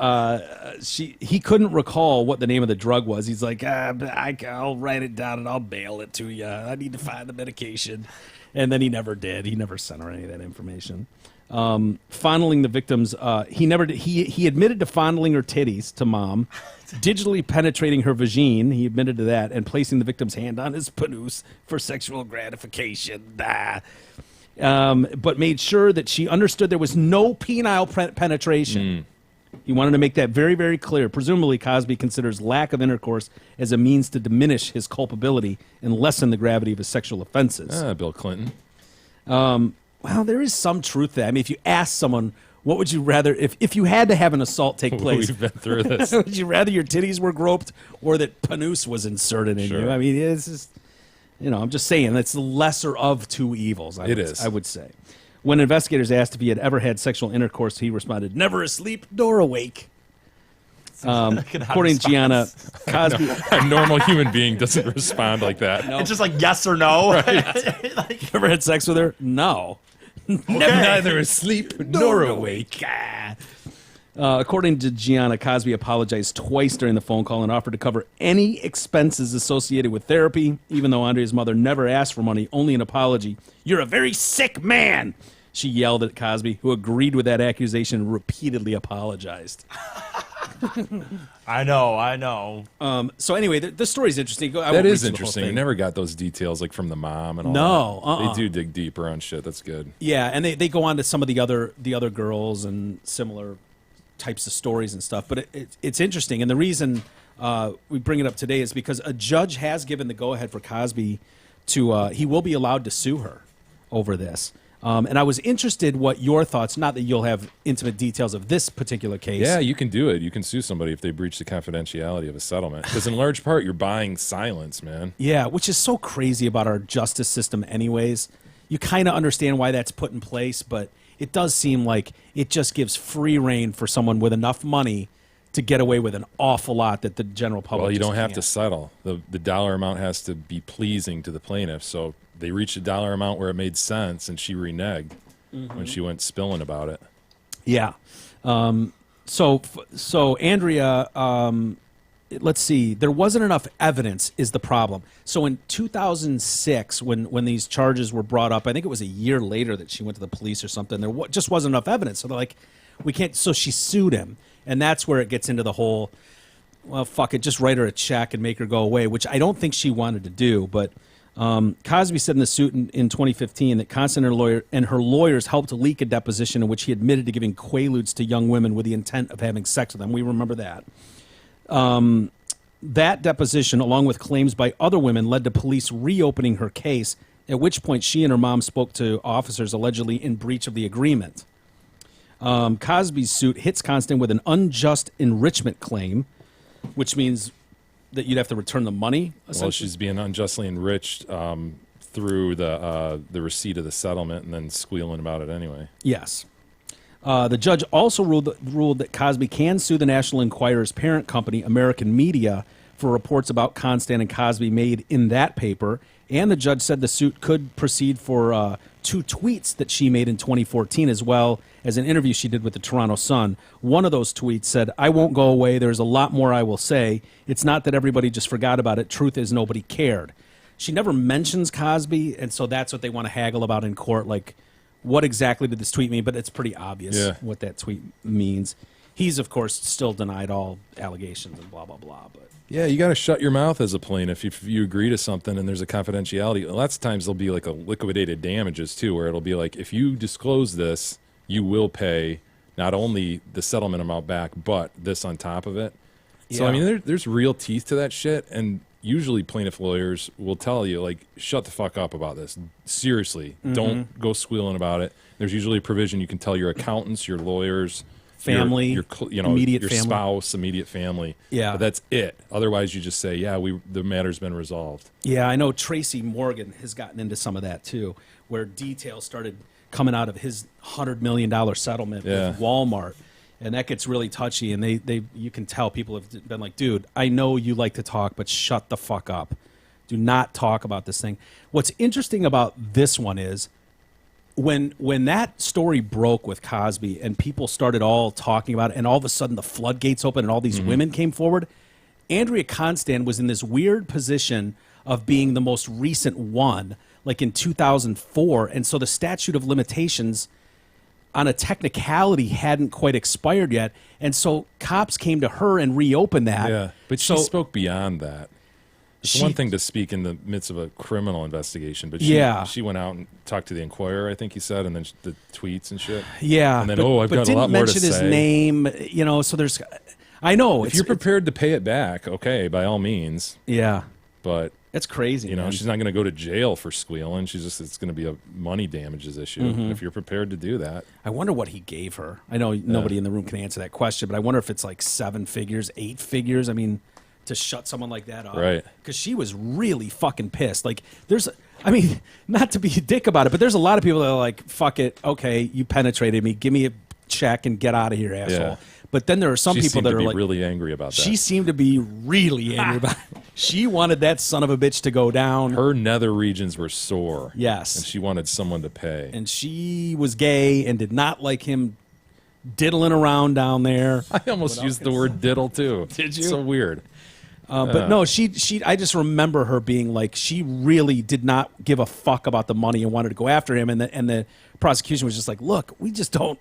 he couldn't recall what the name of the drug was. He's like, I'll write it down and I'll mail it to you. I need to find the medication. And then he never did. He never sent her any of that information. Fondling the victims, he never did. He admitted to fondling her titties to mom, digitally penetrating her vagine. He admitted to that, and placing the victim's hand on his penis for sexual gratification. But made sure that she understood there was no penile penetration. He wanted to make that very, very clear. Presumably, Cosby considers lack of intercourse as a means to diminish his culpability and lessen the gravity of his sexual offenses. Bill Clinton. Well, there is some truth to that. I mean, if you ask someone, what would you rather, if you had to have an assault take place, We've been through this. would you rather your titties were groped or that panus was inserted in Sure. you? I mean, it's just, I'm just saying, it's the lesser of two evils, I would say. When investigators asked if he had ever had sexual intercourse, he responded, never asleep nor awake. According to Gianna, Cosby... A normal human being doesn't respond like that. It's just like yes or no. Ever had sex with her? No. Neither asleep nor awake. According to Gianna, Cosby apologized twice during the phone call and offered to cover any expenses associated with therapy, even though Andrea's mother never asked for money, only an apology. You're a very sick man, she yelled at Cosby, who agreed with that accusation and repeatedly apologized. I know. So anyway, the story's interesting. That is interesting. We never got those details like from the mom and all No, that. They do dig deeper on shit. That's good. Yeah, and they go on to some of the other girls and similar types of stories and stuff. But it's interesting, and the reason we bring it up today is because a judge has given the go-ahead for Cosby to he will be allowed to sue her over this. And I was interested what your thoughts, not that you'll have intimate details of this particular case. Yeah, you can do it. You can sue somebody if they breach the confidentiality of a settlement. Because in large part, you're buying silence, man. Yeah, which is so crazy about our justice system anyways. You kind of understand why that's put in place, but it does seem like it just gives free rein for someone with enough money to get away with an awful lot that the general public Well, you just don't have can't. to settle. The dollar amount has to be pleasing to the plaintiff. So they reached a dollar amount where it made sense, and she reneged when she went spilling about it. Yeah. So Andrea, let's see. There wasn't enough evidence is the problem. So in 2006, when these charges were brought up, I think it was a year later that she went to the police or something. There just wasn't enough evidence. So they're like, we can't. So she sued him, and that's where it gets into the whole. Well, fuck it, just write her a check and make her go away, which I don't think she wanted to do. But Cosby said in the suit in 2015 that Constant and her lawyers helped leak a deposition in which he admitted to giving quaaludes to young women with the intent of having sex with them. We remember that. That deposition, along with claims by other women, led to police reopening her case, at which point she and her mom spoke to officers allegedly in breach of the agreement. Cosby's suit hits Constant with an unjust enrichment claim, which means that you'd have to return the money. Well, she's being unjustly enriched through the receipt of the settlement and then squealing about it anyway. Yes. The judge also ruled that Cosby can sue the National Enquirer's parent company, American Media, for reports about Constant and Cosby made in that paper. And the judge said the suit could proceed for 2 tweets that she made in 2014, as well as an interview she did with the Toronto Sun. One of those tweets said, "I won't go away. There's a lot more I will say. It's not that everybody just forgot about it. Truth is nobody cared." She never mentions Cosby, and so that's what they want to haggle about in court, like, what exactly did this tweet mean? But it's pretty obvious what that tweet means. He's, of course, still denied all allegations and blah, blah, blah. But yeah, you got to shut your mouth as a plaintiff if you agree to something and there's a confidentiality. Lots of times there'll be like a liquidated damages, too, where it'll be like, if you disclose this, you will pay not only the settlement amount back, but this on top of it. So, I Yeah. mean, there's real teeth to that shit. And usually plaintiff lawyers will tell you, like, shut the fuck up about this. Seriously, don't go squealing about it. There's usually a provision you can tell your accountants, your lawyers, Family, your immediate your family. spouse, immediate family. Yeah. But that's it. Otherwise, you just say, yeah, the matter's been resolved. Yeah, I know Tracy Morgan has gotten into some of that too, where details started coming out of his $100 million settlement Yeah. with Walmart. And that gets really touchy, and they you can tell people have been like, dude, I know you like to talk, but shut the fuck up. Do not talk about this thing. What's interesting about this one is when that story broke with Cosby and people started all talking about it, and all of a sudden the floodgates opened and all these women came forward, Andrea Constand was in this weird position of being the most recent one, like in 2004, and so the statute of limitations on a technicality hadn't quite expired yet, and so cops came to her and reopened that. Yeah, but she So- spoke beyond that. It's She- one thing to speak in the midst of a criminal investigation, but Yeah. she went out and talked to the Inquirer, I think he said, and then the tweets and shit. Yeah, And then, but, I've but got a didn't lot more to mention his say. name, so there's, I know If you're prepared to pay it back, okay, by all means. yeah, But it's crazy. man. she's not going to go to jail for squealing. It's going to be a money damages issue. Mm-hmm. If you're prepared to do that, I wonder what he gave her. I know nobody in the room can answer that question, but I wonder if it's like 7 figures, 8 figures. I mean, to shut someone like that up, Right. Because she was really fucking pissed. Like, not to be a dick about it, but there's a lot of people that are like, "Fuck it, okay, you penetrated me. Give me a check and get out of here, asshole." Yeah. But then there are some she people seemed that to are be like, really angry about that. she seemed to be really angry about it. She wanted that son of a bitch to go down. Her nether regions were sore. Yes. And she wanted someone to pay. And she was gay and did not like him diddling around down there. I almost used the word diddle too. Did you? So weird. But no, she. I just remember her being like, she really did not give a fuck about the money and wanted to go after him. And the prosecution was just like, look, we just don't.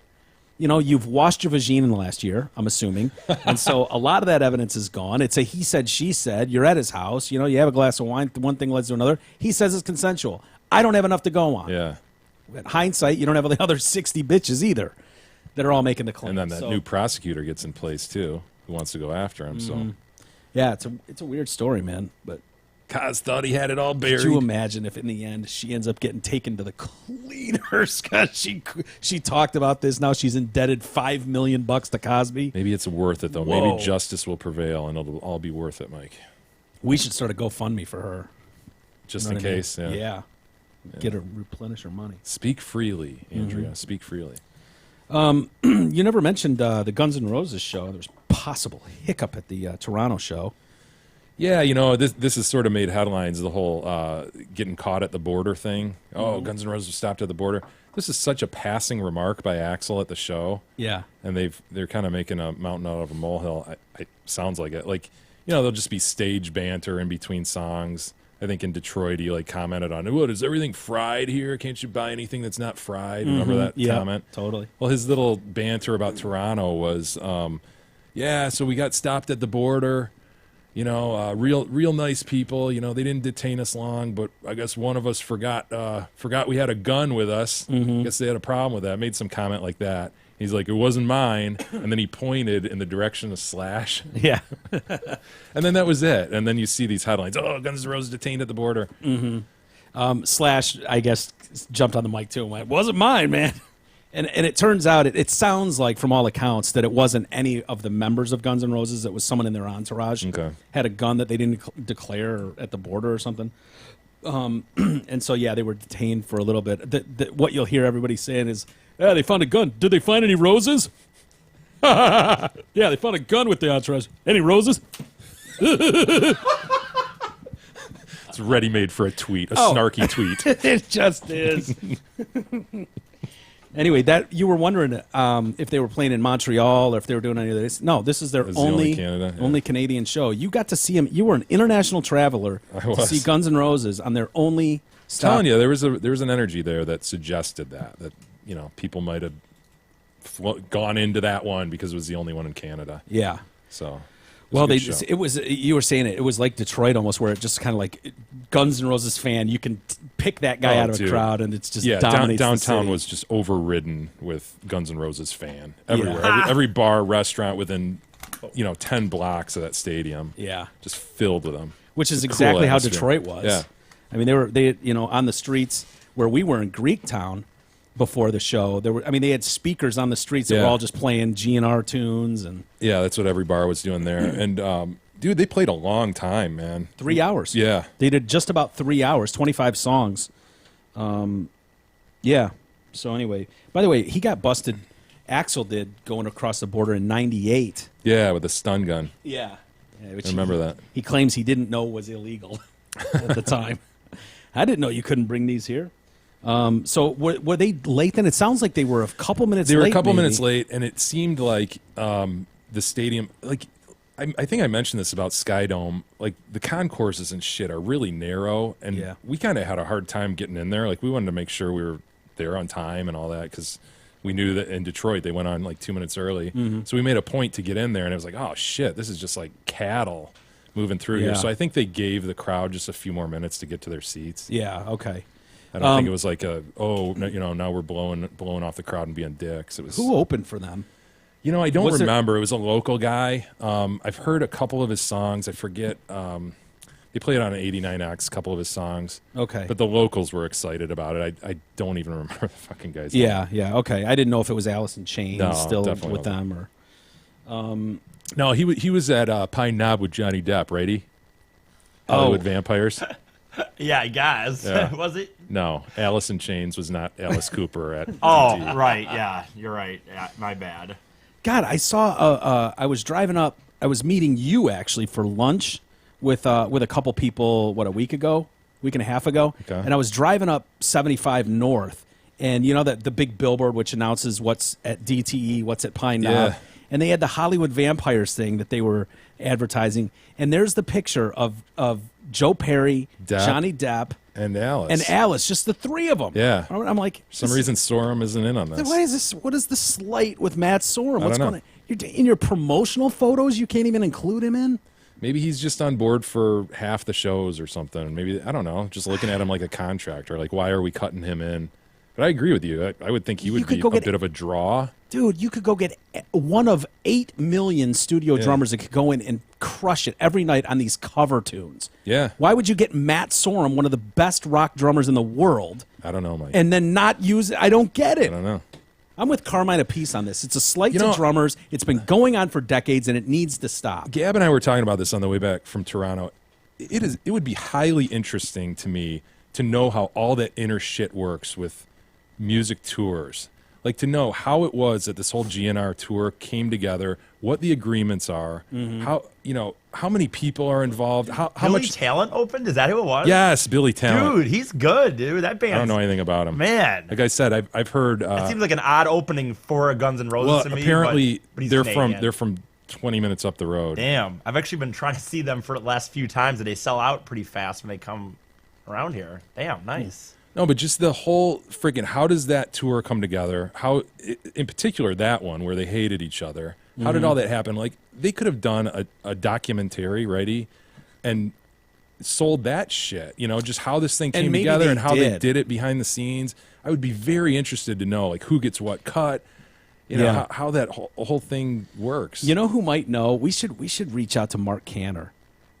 You've washed your vagina in the last year, I'm assuming, and so a lot of that evidence is gone. It's a he said, she said. You're at his house. You have a glass of wine. One thing leads to another. He says it's consensual. I don't have enough to go on. Yeah. In hindsight, you don't have the other 60 bitches either that are all making the claim. And then that So, new prosecutor gets in place too, who wants to go after him. So yeah, it's a weird story, man. But Kaz thought he had it all buried. could you imagine if in the end she ends up getting taken to the cleaners because she talked about this? Now she's indebted $5 million to Cosby. Maybe it's worth it though. Whoa. Maybe justice will prevail, and it'll all be worth it, Mike. We should start a GoFundMe for her. Just You know in what I mean? case. Yeah. Get her, replenish her money. Speak freely, Andrea. Mm-hmm. Speak freely. You never mentioned the Guns N' Roses show. There was possible hiccup at the Toronto show. Yeah, this has sort of made headlines, the whole getting caught at the border thing. Oh, Guns N' Roses stopped at the border. This is such a passing remark by Axl at the show. Yeah. And they're kind of making a mountain out of a molehill. I sounds like it. Like, there'll just be stage banter in between songs. I think in Detroit, he commented on, "What is everything fried here? Can't you buy anything that's not fried?" Remember that Yeah, comment? totally. Well, his little banter about Toronto was, yeah. So we got stopped at the border. Real nice people. They didn't detain us long, but I guess one of us forgot we had a gun with us. Guess they had a problem with that. Made some comment like that. He's like, "It wasn't mine," and then he pointed in the direction of Slash. Yeah. And then that was it. And then you see these headlines: "Oh, Guns N' Roses detained at the border." Slash, I guess, jumped on the mic too and went, "Wasn't mine, man." And it turns out, it sounds like, from all accounts, that it wasn't any of the members of Guns N' Roses. It was someone in their entourage. Okay. Had a gun that they didn't declare at the border or something. And so, yeah, they were detained for a little bit. What you'll hear everybody saying is, "Yeah, they found a gun. Did they find any roses?" Yeah, they found a gun with the entourage. Any roses? It's ready-made for a tweet, a Oh. snarky tweet. It just is. Anyway, that you were wondering if they were playing in Montreal or if they were doing any of this. No, this is their This is the only Canada, yeah. only Canadian show. You got to see them. You were an international traveler to was. see Guns N' Roses on their only stop. Telling you, there was an energy there that suggested that people might have gone into that one because it was the only one in Canada. Yeah. So Well, It's a good show. it was, you were saying it was like Detroit almost, where it just kind of like Guns N' Roses fan, you can pick that guy out of dude. a crowd and it's just Yeah, dominates the downtown city. was just overridden with Guns N' Roses fan everywhere. Yeah. Every bar, restaurant within 10 blocks of that stadium. Yeah. Just filled with them. Which is It's a cool exactly how atmosphere. Detroit was. Yeah. I mean, they on the streets where we were in Greektown before the show. They had speakers on the streets that were Yeah. all just playing GNR tunes and Yeah, that's what every bar was doing there. And dude, they played a long time, man. 3 hours. Yeah. They did just about 3 hours, 25 songs. Yeah. So anyway, by the way, he got busted. Axl did going across the border in '98. Yeah, with a stun gun. Yeah. Which I remember that. He claims he didn't know was illegal at the time. I didn't know you couldn't bring these here. So were they late then? It sounds like they were a couple minutes late. They were a couple maybe. minutes late, and it seemed like the stadium, like I think I mentioned this about Skydome, like the concourses and shit are really narrow, and Yeah. we kind of had a hard time getting in there. Like we wanted to make sure we were there on time and all that because we knew that in Detroit they went on like 2 minutes early. Mm-hmm. So we made a point to get in there, and it was like, oh shit, this is just like cattle moving through Yeah. here. So I think they gave the crowd just a few more minutes to get to their seats. Yeah. Okay. I don't think it was like now we're blowing off the crowd and being dicks. It was Who opened for them? I don't Was there- remember. It was a local guy. I've heard a couple of his songs. I forget. They played on 89X, a couple of his songs. Okay. But the locals were excited about it. I don't even remember the fucking guy's Yeah. Yeah. Okay. I didn't know if it was Alice in Chains No, still definitely with them or. name. No, he was at Pine Knob with Johnny Depp, right? Hollywood Vampires. Yeah, I guess. Yeah. Was it? No, Alice in Chains was not Alice Cooper at Oh, TT. right. Yeah, you're right. Yeah, my bad. God, I saw. I was driving up. I was meeting you actually for lunch with a couple people. What, a week and a half ago? Okay. And I was driving up 75 North, and you know that the big billboard which announces what's at DTE, what's at Pine Knob, Yeah. and they had the Hollywood Vampires thing that they were advertising, and there's the picture of Joe Perry, Depp. Johnny Depp, And Alice. and Alice, just the three of them. Yeah. I'm like, For some reason, Sorum isn't in on this. why is this? What is the slight with Matt Sorum? What's don't know. going on? In your promotional photos, you can't even include him in. Maybe he's just on board for half the shows or something. Maybe, I don't know, just looking at him like a contractor. Like, why are we cutting him in? But I agree with you. I would think he You would could be go a get- bit of a draw. Dude, you could go get one of 8 million studio drummers that could go in and crush it every night on these cover tunes. Yeah. Why would you get Matt Sorum, one of the best rock drummers in the world, I don't know, Mike. and then not use it? I don't get I it. don't know. I'm with Carmine Apiece on this. It's a slight You to know- drummers. It's been going on for decades, and it needs to stop. Gab and I were talking about this on the way back from Toronto. It would be highly interesting to me to know how all that inner shit works with music tours. Like to know how it was that this whole GNR tour came together, what the agreements are, how many people are involved, how Billy much Talent opened? Is that who it was? Yes, Billy Talent. Dude, he's good, dude. That band. I don't know anything about him. Man. Like I said, I've heard It seems like an odd opening for a Guns N' Roses well, to me. apparently but he's they're Canadian. from 20 minutes up the road. Damn. I've actually been trying to see them for the last few times, and they sell out pretty fast when they come around here. Damn, nice. No, but just the whole freaking how does that tour come together? How, in particular, that one where they hated each other. How Mm-hmm. did all that happen? Like they could have done a documentary, righty, and sold that shit. Just how this thing And came maybe together they and how they did. did it behind the scenes. I would be very interested to know like who gets what cut. Yeah. How that whole thing works. You know who might know? We should reach out to Mark Cantor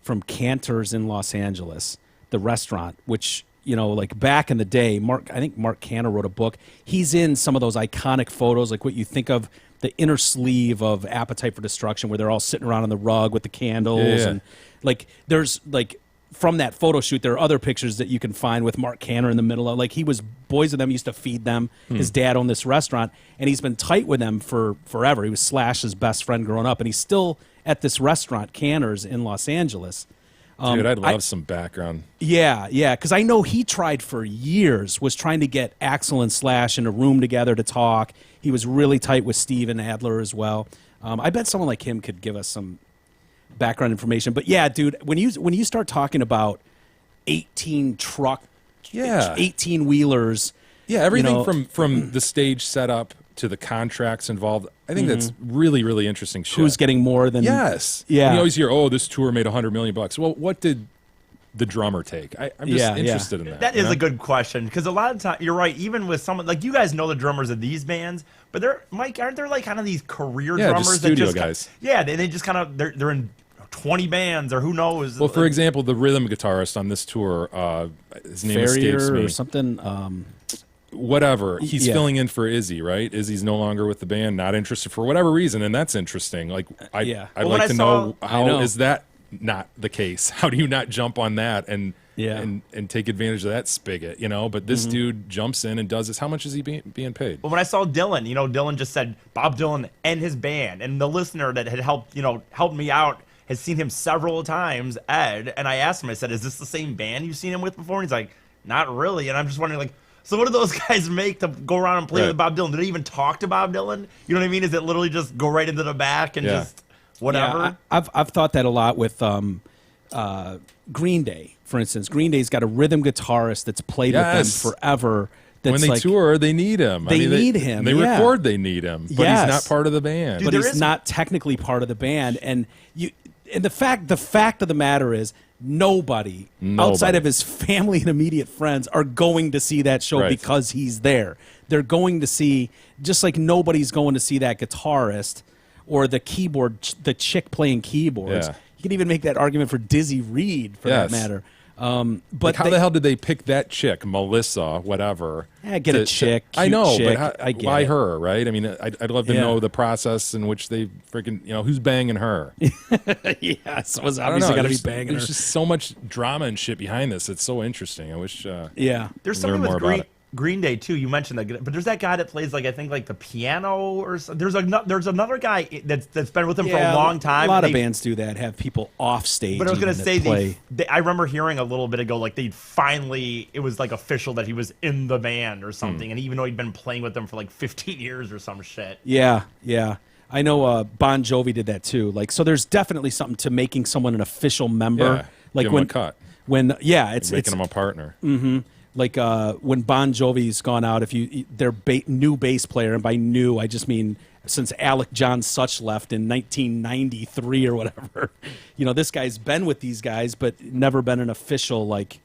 from Cantor's in Los Angeles, the restaurant, which, like back in the day, I think Mark Cantor wrote a book. He's in some of those iconic photos, like what you think of the inner sleeve of Appetite for Destruction, where they're all sitting around on the rug with the candles. Yeah. And like, there's like, from that photo shoot, there are other pictures that you can find with Mark Cantor in the middle of, like, he was boys with them, used to feed them. His dad owned this restaurant, and he's been tight with them for forever. He was Slash's best friend growing up, and he's still at this restaurant, Cantor's, in Los Angeles. Dude, I'd love some background. Yeah, because I know he tried for years, was trying to get Axl and Slash in a room together to talk. He was really tight with Steven Adler as well. I bet someone like him could give us some background information. But yeah, dude, when you start talking about 18 truck, Yeah. 18 wheelers, Yeah, everything you know, from the stage setup to the contracts involved. I think that's really, really interesting shit. Who's getting more than? Yes. Yeah. And you always hear, oh, this tour made $100 million. Well, what did the drummer take? I'm just interested in that. That is a good question, because a lot of times you're right. Even with someone like you guys know the drummers of these bands, but they're Mike, aren't there like kind of these career drummers just studio that just guys? They just kind of they're in 20 bands or who knows. Well, for example, the rhythm guitarist on this tour, his name escapes Farrier me. or something. Whatever. He's filling in for Izzy, right? Izzy's no longer with the band, not interested for whatever reason, and that's interesting. Like, I'd like to know how is that not the case? How do you not jump on that and take advantage of that spigot, you know? But this dude jumps in and does this. How much is he being paid? Well, when I saw Dylan, Dylan just said Bob Dylan and his band, and the listener that had helped me out has seen him several times, Ed, and I asked him, I said, is this the same band you've seen him with before? And he's like, not really. And I'm just wondering, like, so what do those guys make to go around and play with Bob Dylan? Did they even talk to Bob Dylan? You know what I mean? Is it literally just go right into the back and just whatever? Yeah, I've thought that a lot with Green Day, for instance. Green Day's got a rhythm guitarist that's played with them forever. When they tour, they need him. They need him. They record, they need him. But he's not part of the band. Dude, but he's not technically part of the band. And the fact of the matter is, nobody outside of his family and immediate friends are going to see that show because he's there. They're going to see, just like nobody's going to see that guitarist or the chick playing keyboards. Yeah. You can even make that argument for Dizzy Reed, for that matter. But like how the hell did they pick that chick, Melissa, whatever? Get a chick. I know, chick, but why her, right? I mean, I'd love to know the process in which they freaking, who's banging her? Yes, it was obviously got to be banging her. There's just so much drama and shit behind this. It's so interesting. I wish. There's something with Green Day too. You mentioned that, but there's that guy that plays like I think like the piano or something. There's another guy that's been with him for a long time. A lot of bands do that. Have people off stage. But I was gonna say I remember hearing a little bit ago like it was like official that he was in the band or something, and even though he'd been playing with them for like 15 years or some shit. Yeah. I know Bon Jovi did that too. Like, so there's definitely something to making someone an official member. Yeah, like give him a cut. It's making him a partner. Mm-hmm. Like when Bon Jovi's gone out, their new bass player, and by new I just mean since Alec John Such left in 1993 or whatever. This guy's been with these guys, but never been an official, like,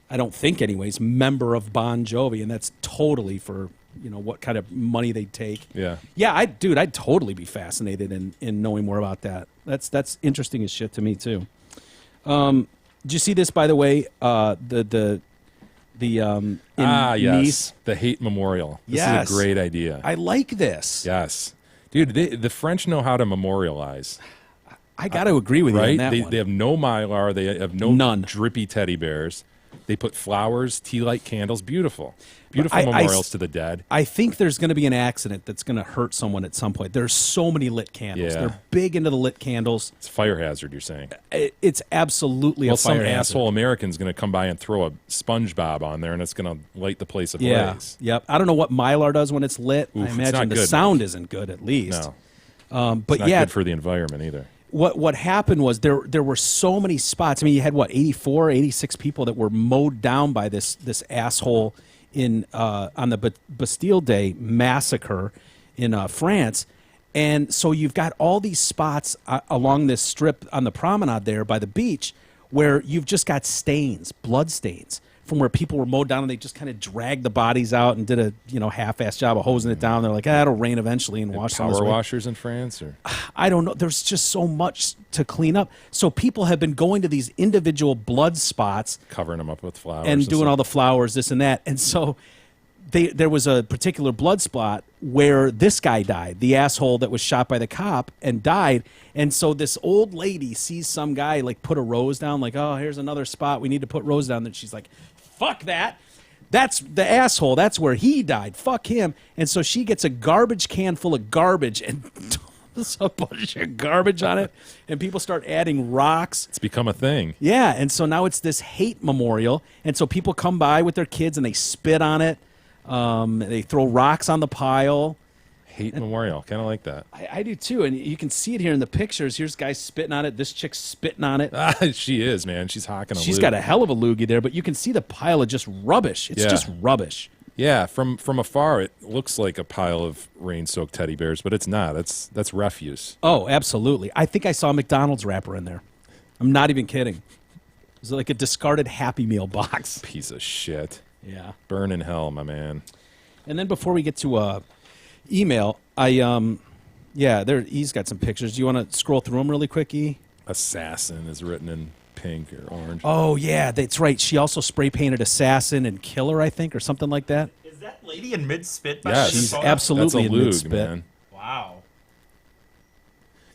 I don't think anyways, member of Bon Jovi, and that's totally for what kind of money they take. Yeah, I'd totally be fascinated in knowing more about that. That's interesting as shit to me too. Did you see this, by the way? Nice, the hate memorial. This is a great idea. I like this. Yes, dude, the French know how to memorialize. I got to agree with you on that one. They have no Mylar. They have none drippy teddy bears. They put flowers, tea light candles. Beautiful memorials to the dead. I think there's going to be an accident that's going to hurt someone at some point. There's so many lit candles. Yeah. They're big into the lit candles. It's a fire hazard, you're saying? It's absolutely a fire hazard. Some asshole American's going to come by and throw a SpongeBob on there, and it's going to light the place ablaze. Yep. I don't know what Mylar does when it's lit. I imagine the sound isn't good, at least. No. But it's not good for the environment either. What happened was there were so many spots. I mean, you had 84, 86 people that were mowed down by this asshole on the Bastille Day massacre in France. And so you've got all these spots along this strip on the promenade there by the beach where you've just got stains, blood stains, from where people were mowed down and they just kind of dragged the bodies out and did a half-assed job of hosing it down. They're like, it'll rain eventually and wash some of this power washers in France, or I don't know. There's just so much to clean up. So people have been going to these individual blood spots, covering them up with flowers and doing all the flowers, this and that. And so there was a particular blood spot where this guy died, the asshole that was shot by the cop and died. And so this old lady sees some guy like put a rose down, like, oh, here's another spot. We need to put rose down. Then she's like, fuck that. That's the asshole. That's where he died. Fuck him. And so she gets a garbage can full of garbage and dumps a bunch of garbage on it. And people start adding rocks. It's become a thing. Yeah. And so now it's this hate memorial. And so people come by with their kids and they spit on it. They throw rocks on the pile. Hate memorial. Kind of like that. I do too. And you can see it here in the pictures. Here's guys spitting on it. This chick's spitting on it. She is, man. She's hawking a She's got a hell of a loogie there, but you can see the pile of just rubbish. It's just rubbish. Yeah, from afar, it looks like a pile of rain-soaked teddy bears, but it's not. That's refuse. Oh, absolutely. I think I saw a McDonald's wrapper in there. I'm not even kidding. It was like a discarded Happy Meal box. Piece of shit. Yeah. Burn in hell, my man. And then before we get to email, he's got some pictures. Do you want to scroll through them really quick, E? Assassin is written in pink or orange. Oh, yeah, that's right. She also spray painted Assassin and Killer, I think, or something like that. Is that lady in mid-spit? Yes. She's photo? absolutely That's a in lug, mid-spit. man. Wow.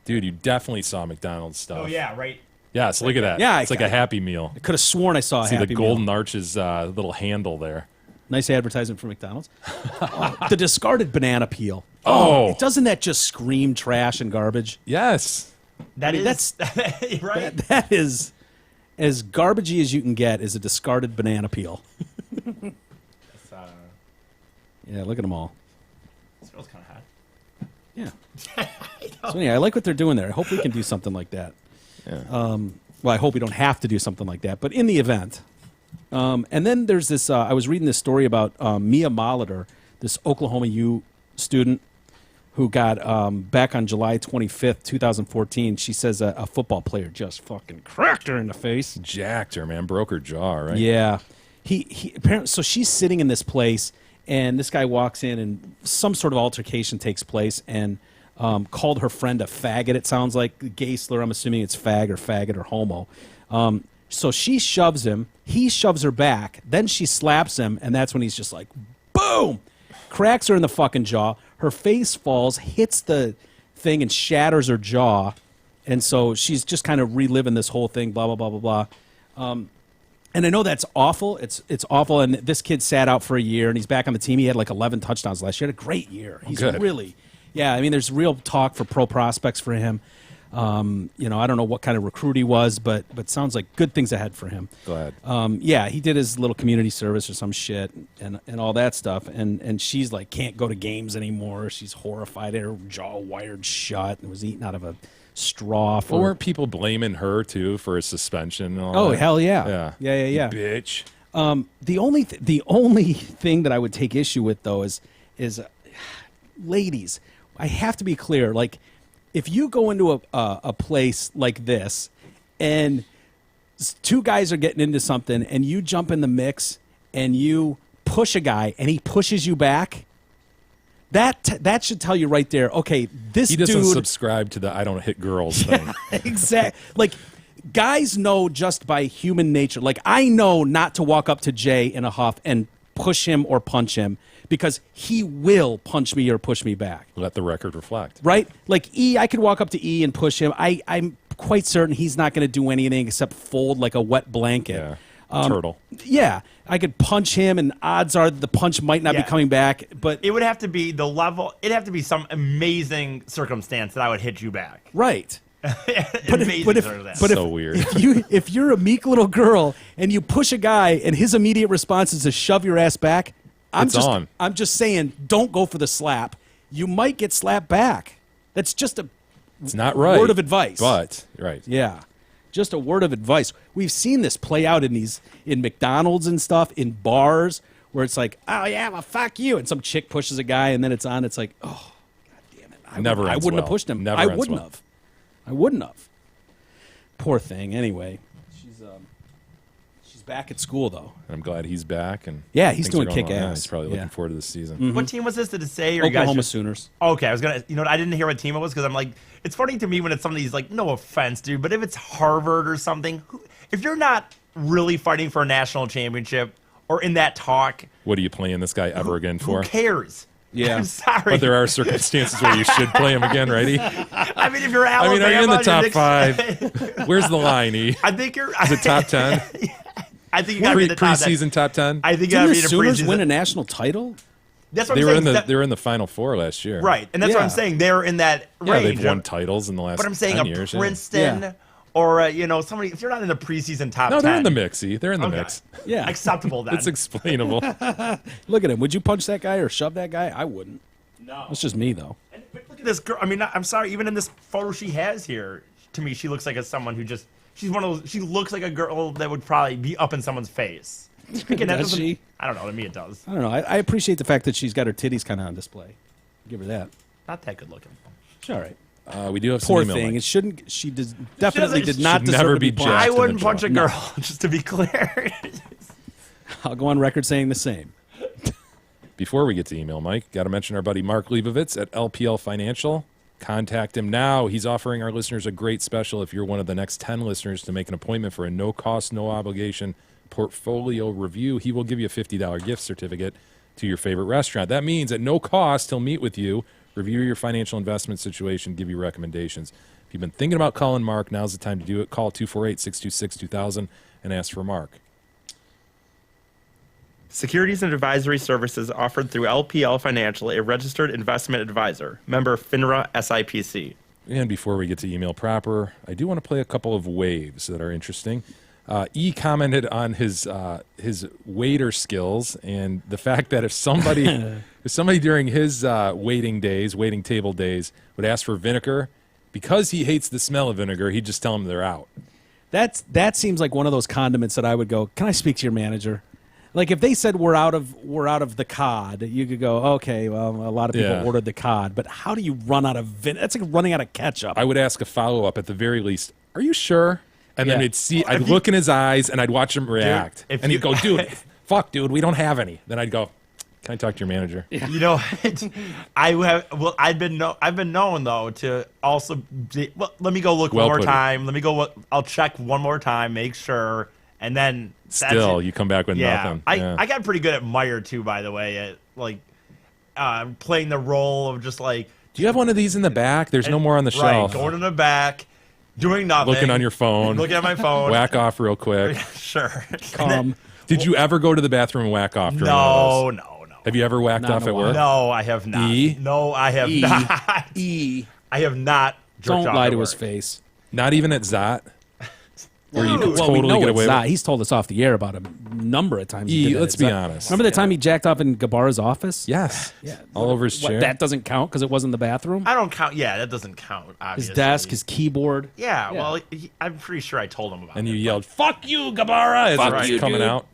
Dude, you definitely saw McDonald's stuff. Oh, yeah, right. Yes, look at that. Yeah, it's like a Happy Meal. I could have sworn I saw a See Happy the Golden Meal. Arches little handle there. Nice advertisement for McDonald's. The discarded banana peel. Oh. Doesn't that just scream trash and garbage? Yes. That mean, is right. That is as garbagey as you can get is a discarded banana peel. Yeah, look at them all. Smells kind of hot. Yeah. So anyway, I like what they're doing there. I hope we can do something like that. Yeah. Well, I hope we don't have to do something like that, but in the event. And then there's this, I was reading this story about Mia Molitor, this Oklahoma U student who got, back on July 25th, 2014, she says a football player just fucking cracked her in the face. Jacked her, man. Broke her jaw, right? Yeah. He apparently, so she's sitting in this place, and this guy walks in, and some sort of altercation takes place, and called her friend a faggot, it sounds like. Gay slur, I'm assuming it's faggot or homo. So she shoves him. He shoves her back. Then she slaps him, and that's when he's just like, boom! Cracks her in the fucking jaw. Her face falls, hits the thing, and shatters her jaw. And so she's just kind of reliving this whole thing, blah, blah, blah, blah, blah. And I know that's awful. It's awful. And this kid sat out for a year, and he's back on the team. He had like 11 touchdowns last year. He had a great year. He's good. really, yeah. I mean, there's real talk for pro prospects for him. You know, I don't know what kind of recruit he was, but sounds like good things ahead for him. Glad. Yeah, he did his little community service or some shit and all that stuff. And she's like, can't go to games anymore. She's horrified. Her jaw wired shut and was eating out of a straw. Well, weren't people blaming her too for a suspension? And all Oh, that? hell yeah. Yeah. Yeah. Bitch. The only thing that I would take issue with though is ladies, I have to be clear. Like, if you go into a place like this and two guys are getting into something and you jump in the mix and you push a guy and he pushes you back, that should tell you right there, okay, this He doesn't dude subscribe to the I don't hit girls thing. exactly. Like, guys know just by human nature. Like, I know not to walk up to Jay in a huff and push him or punch him because he will punch me or push me back. Let the record reflect. Right? Like E, I could walk up to E and push him. I'm quite certain he's not going to do anything except fold like a wet blanket. Yeah. Turtle. Yeah. I could punch him, and odds are the punch might not be Yeah. coming back. But It would have to be the level. It'd have to be some amazing circumstance that I would hit you back. right. Amazing circumstance. So weird. If you're a meek little girl and you push a guy and his immediate response is to shove your ass back, I'm just saying, don't go for the slap. You might get slapped back. That's just a It's not right. word of advice. But, right. Yeah. Just a word of advice. We've seen this play out in McDonald's and stuff, in bars, where it's like, oh yeah, well fuck you, and some chick pushes a guy, and then it's on. It's like, oh, god damn it! I ends wouldn't well. have pushed him. Never I ends wouldn't well. have. I wouldn't have. Poor thing. Anyway, she's back at school though. And I'm glad he's back. And Yeah, he's things are doing going well. kick Yeah, ass. he's probably Yeah. looking forward to this season. What team was this? Did it say? Or you guys Oklahoma just- Sooners. Okay, I was gonna. I didn't hear what team it was because I'm like, it's funny to me when it's some of these like, no offense, dude, but if it's Harvard or something, if you're not really fighting for a national championship or in that talk, What are you playing this guy ever again for? who cares? Yeah. I'm sorry. But there are circumstances where you should play him again, righty? I mean, if you're I Alabama, mean, are you in the you're top Nick- 5? Where's the line, E? I think you're. Is it top 10? I think you got to be in the top 10. Preseason top 10? I think you got to Didn't be the in the Sooners preseason. win a national title? That's what They I'm were saying. they were in the Final Four last year. Right, and that's what I'm Yeah. saying. They're in that Yeah, range. they've won titles in the last But I'm saying 10 a years. yeah. Princeton Yeah. or somebody. If you're not in the preseason top 10, No, they're in the mix, E. They're in the Okay. mix. Yeah. acceptable then. It's explainable. Look at him. Would you punch that guy or shove that guy? I wouldn't. no. That's just me though. But look at this girl. I mean, I'm sorry. Even in this photo she has here, to me, she looks like someone who just. She's one of those. She looks like a girl that would probably be up in someone's face. Speaking that Does doesn't- she? I don't know. To me, it does. I don't know. I appreciate the fact that she's got her titties kind of on display. Give her that. Not that good looking. She's all right. We do have Poor some email. thing. Mike. It shouldn't. She definitely doesn't- did not should deserve never to be be punched. jacked. I in the wouldn't punch a jaw. girl, just to be clear. I'll go on record saying the same. Before we get to email, Mike, got to mention our buddy Mark Leibovitz at LPL Financial. Contact him now. He's offering our listeners a great special if you're one of the next 10 listeners to make an appointment for a no-cost, no-obligation portfolio review. He will give you a $50 gift certificate to your favorite restaurant. That means at no cost, he'll meet with you, review your financial investment situation, give you recommendations. If you've been thinking about calling Mark, now's the time to do it. Call 248-626-2000 and ask for Mark. Securities and advisory services offered through LPL Financial, a registered investment advisor. Member FINRA SIPC. And before we get to email proper, I do want to play a couple of waves that are interesting. E commented on his waiter skills and the fact that if somebody during his waiting table days would ask for vinegar, because he hates the smell of vinegar, he'd just tell them they're out. That seems like one of those condiments that I would go, can I speak to your manager? Like if they said we're out of the cod, you could go, okay, well, a lot of people Yeah. ordered the cod, but how do you run out of vinegar? That's like running out of ketchup. I would ask a follow-up at the very least, are you sure? And then Yeah. I'd look in his eyes and I'd watch him react. if And you- he'd go, dude, fuck, dude, we don't have any. Then I'd go, can I talk to your manager? You know, I've been known though to also. Well, let me go look Well one more put it. time. Let me go. I'll check one more time, make sure, and then that's Still, it. you come back with nothing. Yeah. I got pretty good at Meyer too, by the way, at like playing the role of just like. Do you have one of these in the back? There's no more on the Right, shelf. going in the back, doing nothing, Looking on your phone. looking at my phone. Whack off real quick. Sure. Did you ever go to the bathroom and whack off during one of those? No. Have you ever whacked Not off in a at while. work? No, I have not. E? No, I have not. E. I have not. jerked Don't off lie at to his work. E? face. Not even at Zot? Where you could Well, we totally know get it's away not. with He's told us off the air about a number of times. he E, did that. let's Is be that- honest. Remember the time he jacked off in Gabarra's office? Yes. Yeah. All over his What, chair. that doesn't count because it wasn't the bathroom? I don't count. Yeah, that doesn't count. His Obviously. desk, his keyboard. Yeah, well, I'm pretty sure I told him about And it. you yelled, fuck you, Gabarra, as Fuck it was you, coming dude. out.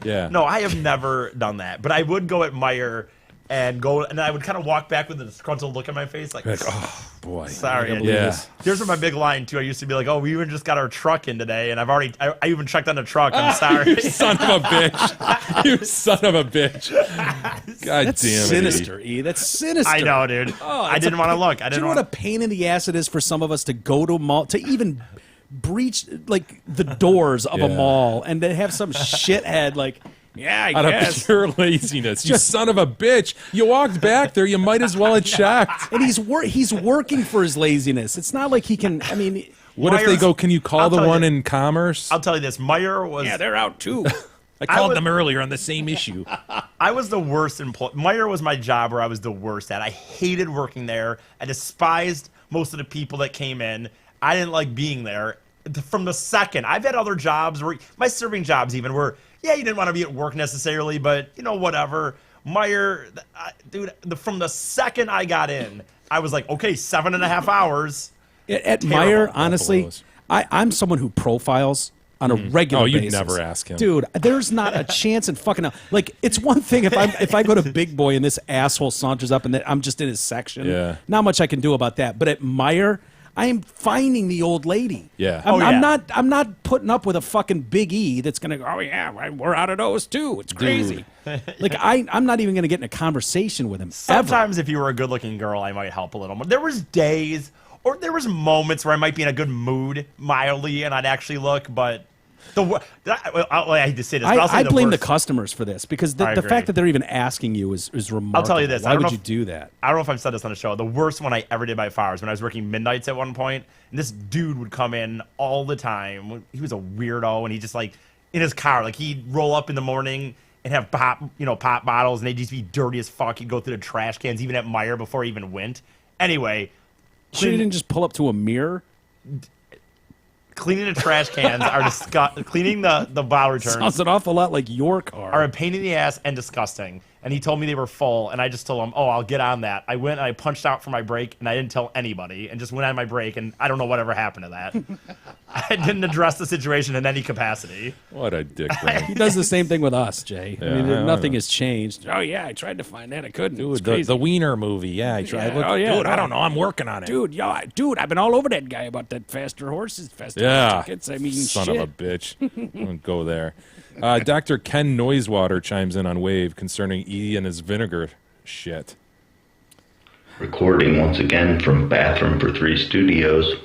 Yeah. No, I have never done that. But I would go at Meyer and I would kind of walk back with a disgruntled look on my face, like, Like, oh, boy. sorry. believe Yeah. this. Here's my big line too. I used to be like, "Oh, we even just got our truck in today, and I even checked on the truck. I'm sorry." Son of a bitch. You son of a bitch. God That's damn it. sinister, E. That's sinister. I know, dude. I It's didn't a want to pain- look. I Do you didn't know want what a pain in the ass it is for some of us to go to a mall, to even breach like the doors of a Yeah. mall, and then have some shithead like, yeah, I Out of guess. pure laziness. You son of a bitch. You walked back there. You might as well have checked. And he's working for his laziness. It's not like he can. I mean, What if they Myers- go, can you call I'll the tell one you- in Commerce? I'll tell you this. Meyer was. yeah, they're out too. I called would- them earlier on the same issue. I was the worst employee. Meyer was my job where I was the worst at. I hated working there. I despised most of the people that came in. I didn't like being there. From the second, I've had other jobs where my serving jobs even were, yeah, you didn't want to be at work necessarily, but you know, whatever. Meyer, dude, from the second I got in, I was like, okay, 7.5 hours. At Terrible. Meyer, honestly, Buffaloes. I'm someone who profiles on a regular Oh, you'd basis. never ask him. Dude, there's not a chance in fucking hell. Like, it's one thing if I go to Big Boy and this asshole saunters up and I'm just in his section. Yeah. Not much I can do about that. But at Meyer, I am finding the old lady. Yeah. I'm not putting up with a fucking Big E that's gonna go, oh yeah, we're out of those too. It's crazy. Like I'm not even gonna get in a conversation with him. Ever. Sometimes if you were a good-looking girl, I might help a little more. There was days, or there was moments where I might be in a good mood, mildly, and I'd actually look, but I hate to say this, but I'll say I blame the worst. customers for this because I the agree. fact that they're even asking you is remarkable. I'll tell you this, I Why don't would know you if- do that? I don't know if I've said this on the show. The worst one I ever did by far was when I was working midnights at one point, and this dude would come in all the time. He was a weirdo, and he just like in his car, like he'd roll up in the morning and have pop bottles, and they'd just be dirty as fuck. He'd go through the trash cans, even at Meyer before he even went. Anyway, She didn't just pull up to a mirror. cleaning the trash cans are cleaning the bottle returns Sounds an awful lot like your car. are a pain in the ass and disgusting. and he told me they were full, and I just told him, oh, I'll get on that. I went and I punched out for my break, and I didn't tell anybody, and just went on my break, and I don't know whatever happened to that. I didn't address the situation in any capacity. What a dick brain. He does the same thing with us, Jay. Yeah, I mean, I nothing know. has changed. Oh, yeah, I tried to find that. I couldn't. Dude, It's crazy. the Wiener movie. Yeah, I tried. Yeah. Oh, yeah. Dude, I don't know. I'm working on it. Dude, I've been all over that guy about that faster horses, faster Yeah. tickets. I mean, Son shit. of a bitch. Don't go there. Dr. Ken Noisewater chimes in on Wave concerning E and his vinegar shit. Recording once again from Bathroom for Three Studios.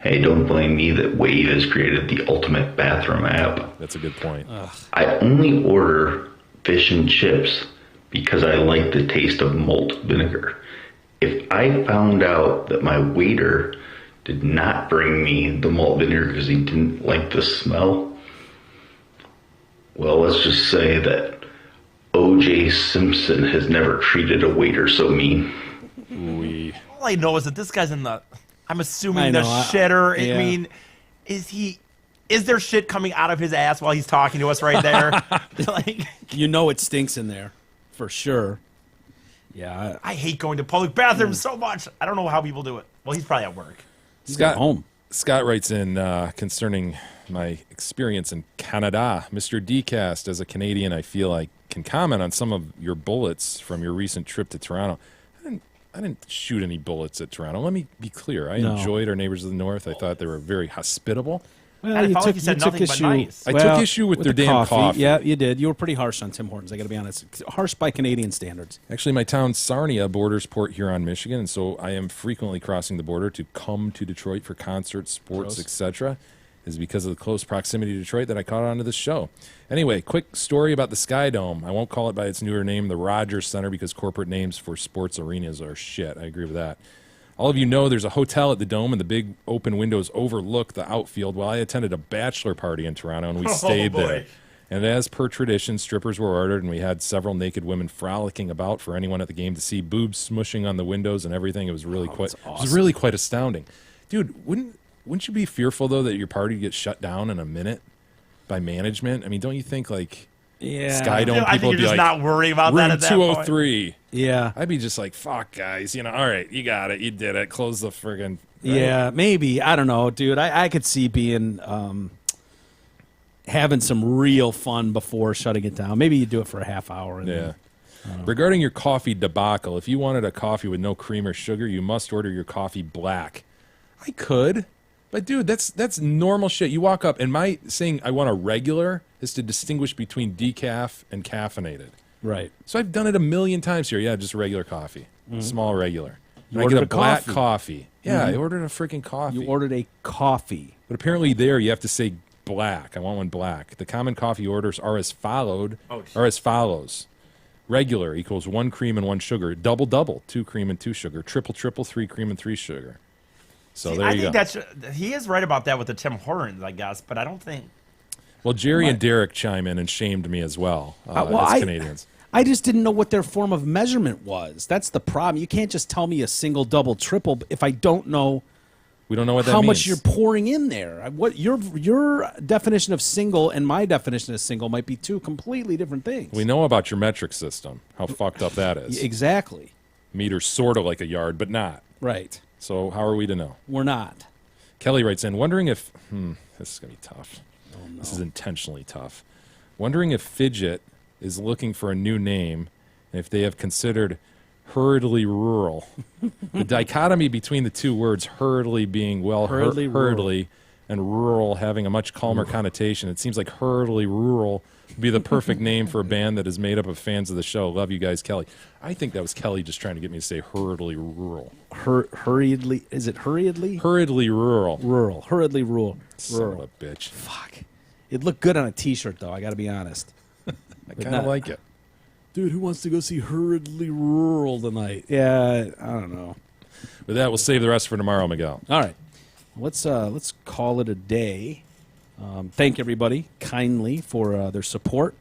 Hey, don't blame me that Wave has created the ultimate bathroom app. That's a good point. I only order fish and chips because I like the taste of malt vinegar. If I found out that my waiter did not bring me the malt vinegar because he didn't like the smell, well, let's just say that O.J. Simpson has never treated a waiter so mean. All I know is that this guy's in the, I'm assuming I the know, shitter. yeah. I mean, is there shit coming out of his ass while he's talking to us right there? Like, You know it stinks in there, for sure. Yeah. I hate going to public bathrooms so much. I don't know how people do it. Well, he's probably at work. Scott, home. Scott writes in concerning my experience in Canada. Mr. DCast, as a Canadian, I feel I can comment on some of your bullets from your recent trip to Toronto. I didn't shoot any bullets at Toronto. Let me be clear. I No. enjoyed our neighbors of the north. I thought they were very hospitable. Well, I felt like you said nothing but nice. I took issue with their the damn coffee. Yeah, you did. You were pretty harsh on Tim Hortons, I got to be honest. Harsh by Canadian standards. Actually, my town, Sarnia, borders Port Huron, Michigan, and so I am frequently crossing the border to come to Detroit for concerts, sports, Gross. etc. Is because of the close proximity to Detroit that I caught on to this show. Anyway, quick story about the Sky Dome. I won't call it by its newer name, the Rogers Center, because corporate names for sports arenas are shit. I agree with that. All of you know there's a hotel at the Dome, and the big open windows overlook the outfield. Well, I attended a bachelor party in Toronto, and we stayed boy. there. And as per tradition, strippers were ordered, and we had several naked women frolicking about for anyone at the game to see, boobs smushing on the windows and everything. It was really it was really quite astounding. Dude, wouldn't you be fearful, though, that your party gets shut down in a minute by management? I mean, don't you think, like, Yeah. Sky Dome I people think would be you're just like, not worrying about room that at that point. 203. Yeah. I'd be just like, fuck, guys. You know, all right, you got it. You did it. Close the friggin'. Yeah, maybe. I don't know, dude. I could see being having some real fun before shutting it down. Maybe you do it for a half hour. And Yeah. Regarding your coffee debacle, if you wanted a coffee with no cream or sugar, you must order your coffee black. I could, but dude, that's normal shit. You walk up, and my saying I want a regular is to distinguish between decaf and caffeinated. Right. So I've done it a million times here. Yeah, just regular coffee, small regular. You And I get a ordered a black coffee. coffee. Yeah, I ordered a freaking coffee. You ordered a coffee. But apparently there you have to say black. I want one black. The common coffee orders are as follows. Regular equals 1 cream and 1 sugar. Double, 2 cream and 2 sugar. Triple, 3 cream and 3 sugar. So See, there I you think go. he is right about that with the Tim Hortons, I guess, but I don't think. Well, Jerry and Derek chime in and shamed me as well, Well, as Canadians. I just didn't know what their form of measurement was. That's the problem. You can't just tell me a single, double, triple if I don't know We don't know what that how means. much you're pouring in there. What your definition of single and my definition of single might be two completely different things. We know about your metric system, how fucked up that is. Exactly. Meters sort of like a yard, but not. Right. So how are we to know? We're not. Kelly writes in, wondering if... this is going to be tough. Oh, no. This is intentionally tough. Wondering if Fidget is looking for a new name, and if they have considered hurriedly rural. The dichotomy between the two words, hurriedly being, well, hurriedly, and rural having a much calmer connotation. It seems like hurriedly rural would be the perfect name for a band that is made up of fans of the show. Love you guys, Kelly. I think that was Kelly just trying to get me to say hurriedly rural. Hurriedly. Is it hurriedly? Hurriedly rural. Rural. Hurriedly rural. Son of a bitch. Fuck. It looked good on a T-shirt, though. I got to be honest. I kind of like it. Dude, who wants to go see Hurriedly Rural tonight? Yeah, I don't know. With that, we'll save the rest for tomorrow, Miguel. All right. Let's call it a day. Thank everybody kindly for their support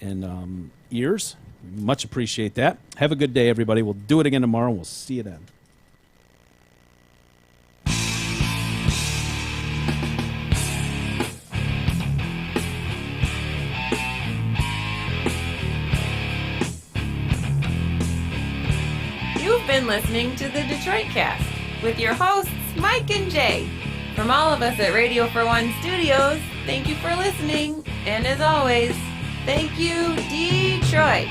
and ears. Much appreciate that. Have a good day, everybody. We'll do it again tomorrow. We'll see you then. been listening to the Detroit Cast with your hosts, Mike and Jay. From all of us at Radio for One Studios, thank you for listening. And as always, thank you, Detroit.